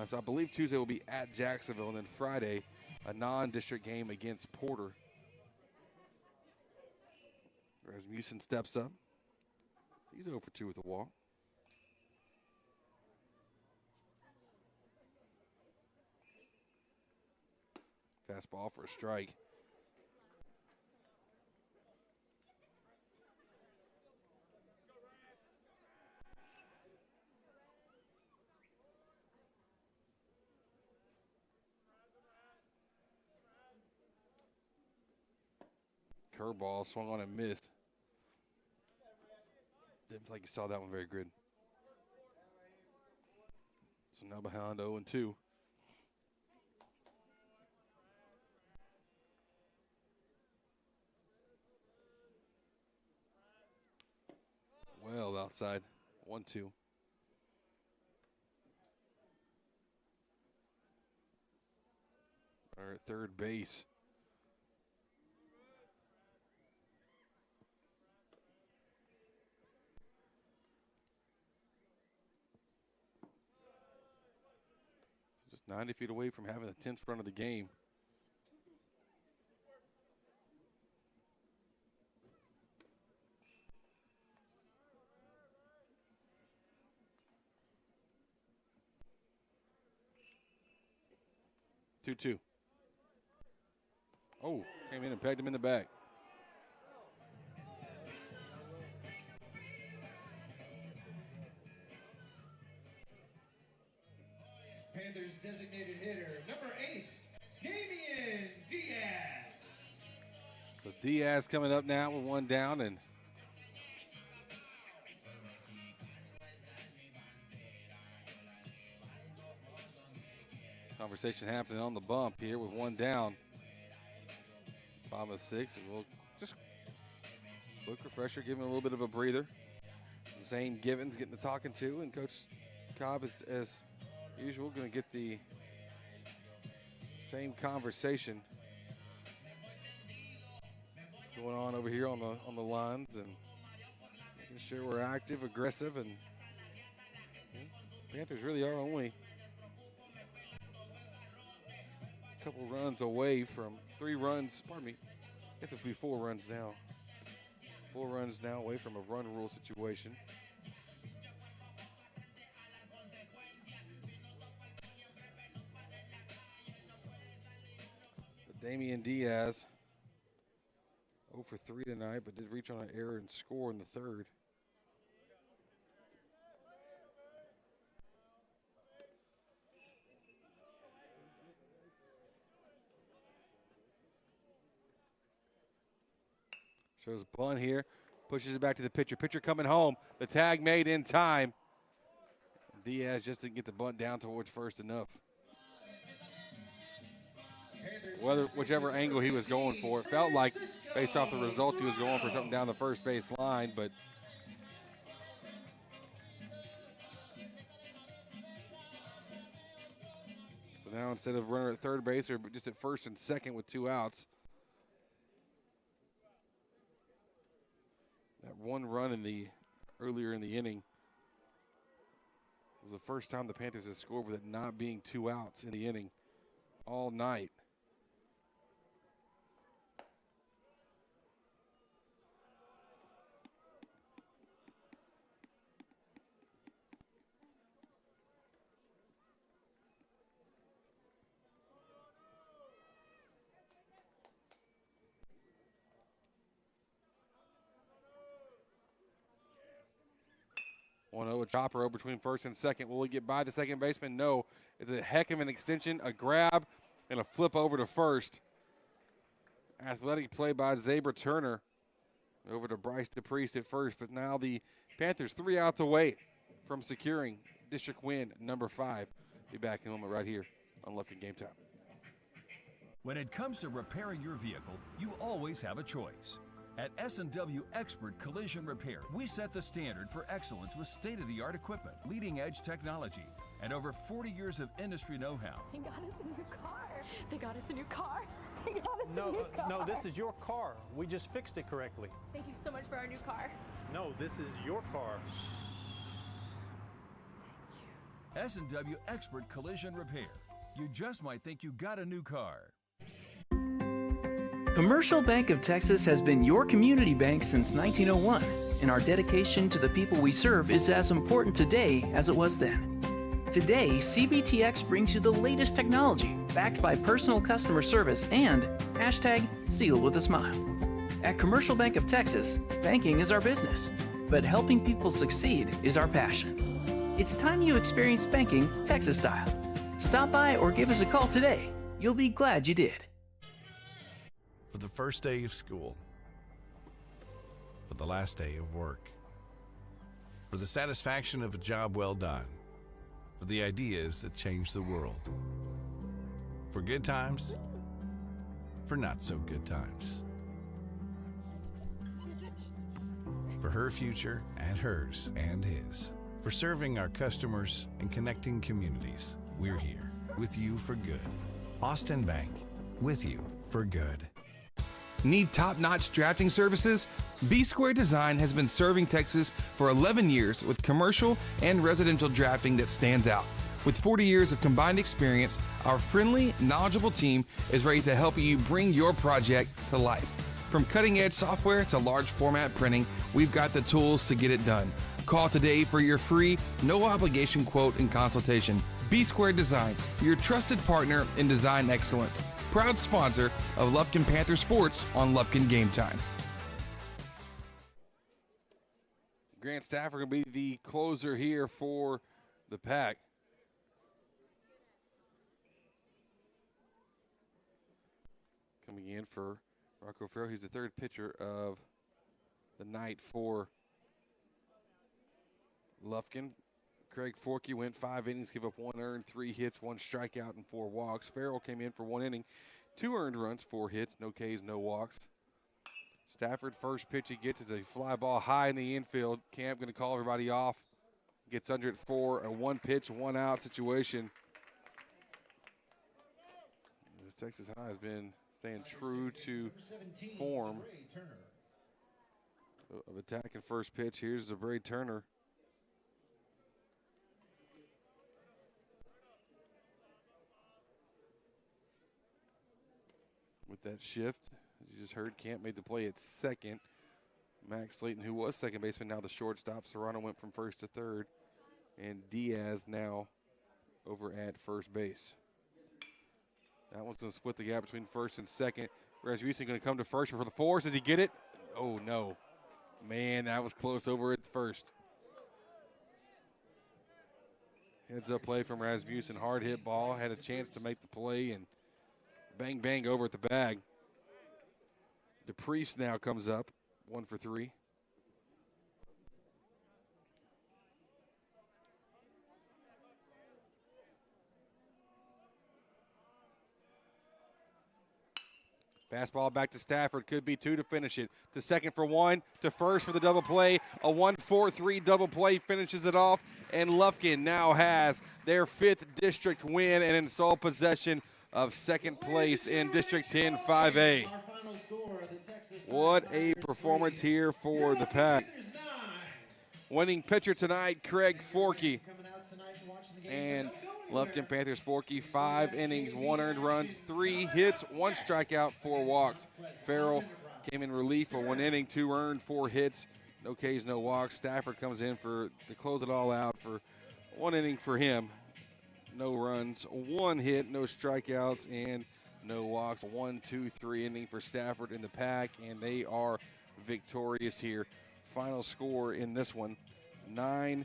So I believe Tuesday will be at Jacksonville, and then Friday, a non-district game against Porter. Rasmussen steps up. He's 0 for 2 with a walk. Fastball for a strike. Curveball swung on and missed. Didn't feel like you saw that one very good. So now behind 0-2. Well outside, 1-2. Or at third base. Just 90 feet away from having the 10th run of the game. Two. Oh, came in and pegged him in the back. Panthers designated hitter, number 8, Damian Diaz. So Diaz coming up now with one down, and conversation happening on the bump here with one down. Bottom of 6, and we'll just quick refresher, give him a little bit of a breather. Zane Givens getting the talking to, and Coach Cobb is, as usual, going to get the same conversation going on over here on the lines, and making sure we're active, aggressive, and Panthers really are only a couple runs away from 3 runs, pardon me, I guess it would be 4 runs now. 4 runs now away from a run rule situation. Damian Diaz, 0 for 3 tonight, but did reach on an error and score in the 3rd. Shows bunt here, pushes it back to the pitcher. Pitcher coming home. The tag made in time. Diaz just didn't get the bunt down towards first enough. Whichever angle he was going for, it felt like, based off the results, he was going for something down the first base line, but so now instead of runner at third base, they're just at first and second with 2 outs. That 1 run earlier in the inning was the first time the Panthers have scored with it not being 2 outs in the inning all night. A chopper between first and second. Will he get by the second baseman? No. It's a heck of an extension, a grab, and a flip over to first. Athletic play by Zabra Turner over to Bryce DePriest at first, but now the Panthers 3 outs away from securing district win number 5. Be back in a moment right here on Lufkin Game Time. When it comes to repairing your vehicle, you always have a choice. At S&W Expert Collision Repair, we set the standard for excellence with state-of-the-art equipment, leading-edge technology, and over 40 years of industry know-how. They got us a new car. They got us a new car. They got us a new car. No, this is your car. We just fixed it correctly. Thank you so much for our new car. No, this is your car. S&W Expert Collision Repair. You just might think you got a new car. Commercial Bank of Texas has been your community bank since 1901, and our dedication to the people we serve is as important today as it was then. Today, CBTX brings you the latest technology, backed by personal customer service and #sealed with a smile. At Commercial Bank of Texas, banking is our business, but helping people succeed is our passion. It's time you experienced banking Texas style. Stop by or give us a call today. You'll be glad you did. For the first day of school, for the last day of work, for the satisfaction of a job well done, for the ideas that change the world, for good times, for not so good times, for her future and hers and his, for serving our customers and connecting communities. We're here with you for good. Austin Bank, with you for good. Need top-notch drafting services? B-Square Design has been serving Texas for 11 years with commercial and residential drafting that stands out. With 40 years of combined experience, our friendly, knowledgeable team is ready to help you bring your project to life. From cutting-edge software to large format printing, we've got the tools to get it done. Call today for your free, no-obligation quote and consultation. B-Square Design, your trusted partner in design excellence. Proud sponsor of Lufkin Panther Sports on Lufkin Game Time. Grant Stafford going to be the closer here for the Pack. Coming in for Rocco Farrell. He's the 3rd pitcher of the night for Lufkin. Craig Forkey went 5 innings, gave up 1 earned, 3 hits, 1 strikeout, and 4 walks. Farrell came in for 1 inning, 2 earned runs, 4 hits, no Ks, no walks. Stafford, first pitch he gets is a fly ball high in the infield. Camp going to call everybody off. Gets under it for a 1-pitch, 1-out situation. This Texas High has been staying true to form of attacking first pitch. Here's Zabray Turner. that shift. As you just heard, Camp made the play at second. Max Slayton, who was second baseman, now the shortstop. Serrano went from first to third. And Diaz now over at first base. That one's going to split the gap between first and second. Rasmussen going to come to first for the force. Does he get it? Oh, no. Man, that was close over at first. Heads up play from Rasmussen. Hard hit ball. Had a chance to make the play and bang, bang over at the bag. DePriest now comes up. 1 for 3. Fastball back to Stafford. Could be 2 to finish it. To second for 1. To first for the double play. A 1-4-3 double play finishes it off. And Lufkin now has their 5th district win and in sole possession of second place in District 10 5A. What a performance here for the Pack. Winning pitcher tonight, Craig Forkey. And Lufkin Panthers Forkey, 5 innings, 1 earned run, 3 hits, 1 strikeout, 4 walks. Farrell came in relief for 1 inning, 2 earned, 4 hits, no Ks, no walks. Stafford comes in to close it all out for 1 inning for him. No runs, 1 hit, no strikeouts, and no walks. 1-2-3 inning for Stafford in the Pack, and they are victorious here. Final score in this one, 9-3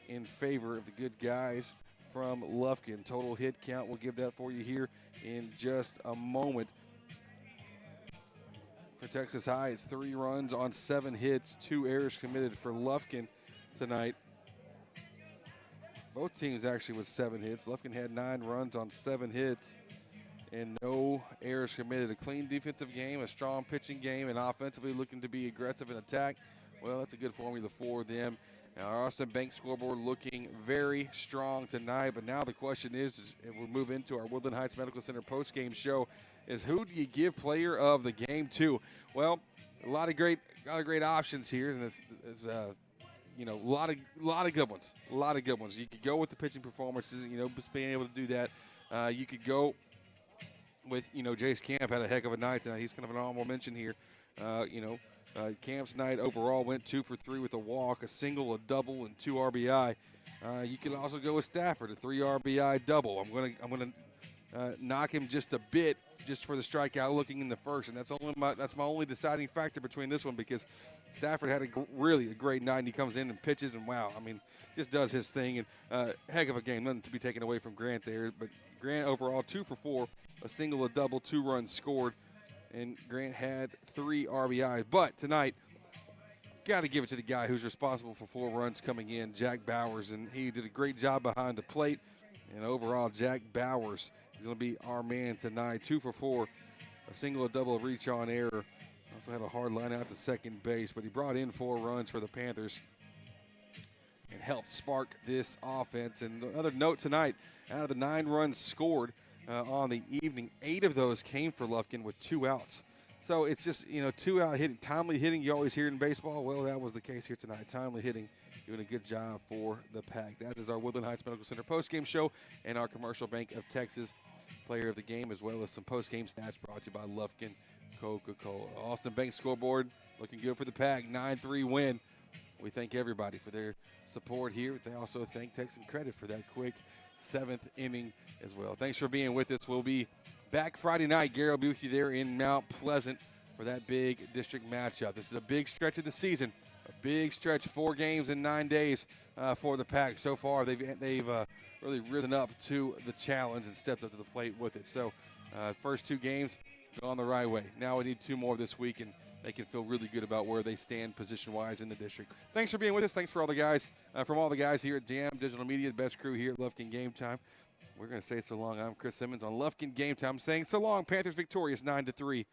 in favor of the good guys from Lufkin. Total hit count, we'll give that for you here in just a moment. For Texas High, it's 3 runs on 7 hits, 2 errors committed for Lufkin tonight. Both teams actually with 7 hits. Lufkin had 9 runs on 7 hits and no errors committed. A clean defensive game, a strong pitching game, and offensively looking to be aggressive in attack. Well, that's a good formula for them. Now, our Austin Bank scoreboard looking very strong tonight, but now the question is and we'll move into our Woodland Heights Medical Center postgame show, is who do you give player of the game to? Well, a lot of great options here, and it's a lot of good ones. A lot of good ones. You could go with the pitching performances, just being able to do that. You could go with, Jace Camp had a heck of a night tonight. He's kind of an honorable mention here. Camp's night overall went 2 for 3 with a walk, a single, a double, and 2 RBI. You can also go with Stafford, a 3 RBI double. I'm gonna knock him just a bit, just for the strikeout looking in the first, and that's my only deciding factor between this one, because Stafford had really a great night, and he comes in and pitches, and wow, just does his thing, and heck of a game. Nothing to be taken away from Grant there, but Grant overall 2 for 4, a single, a double, 2 runs scored, and Grant had 3 RBIs. But tonight, got to give it to the guy who's responsible for 4 runs coming in, Jack Bowers, and he did a great job behind the plate. And overall, Jack Bowers is going to be our man tonight. 2 for 4, a single, a double, a reach on error. Also had a hard line out to second base, but he brought in 4 runs for the Panthers and helped spark this offense. And another note tonight, out of the 9 runs scored on the evening, 8 of those came for Lufkin with 2 outs. So it's just, 2-out hitting, timely hitting you always hear in baseball. Well, that was the case here tonight. Timely hitting, doing a good job for the Pack. That is our Woodland Heights Medical Center postgame show and our Commercial Bank of Texas player of the game, as well as some postgame stats brought to you by Lufkin Coca-Cola. Austin Bank scoreboard looking good for the Pack, 9-3 win. We thank everybody for their support here. They also thank Texan Credit for that quick 7th inning as well. Thanks for being with us. We'll be back Friday night. Gary will be with you there in Mount Pleasant for that big district matchup. This is a big stretch of the season, a big stretch, 4 games in 9 days for the Pack. So far, they've really risen up to the challenge and stepped up to the plate with it. So first 2 games gone the right way. Now we need 2 more this week, and they can feel really good about where they stand position-wise in the district. Thanks for being with us. Thanks for all the guys, from all the guys here at Jam Digital Media, the best crew here at Lufkin Game Time. We're going to say so long. I'm Chris Simmons on Lufkin Game Time saying so long. Panthers victorious 9-3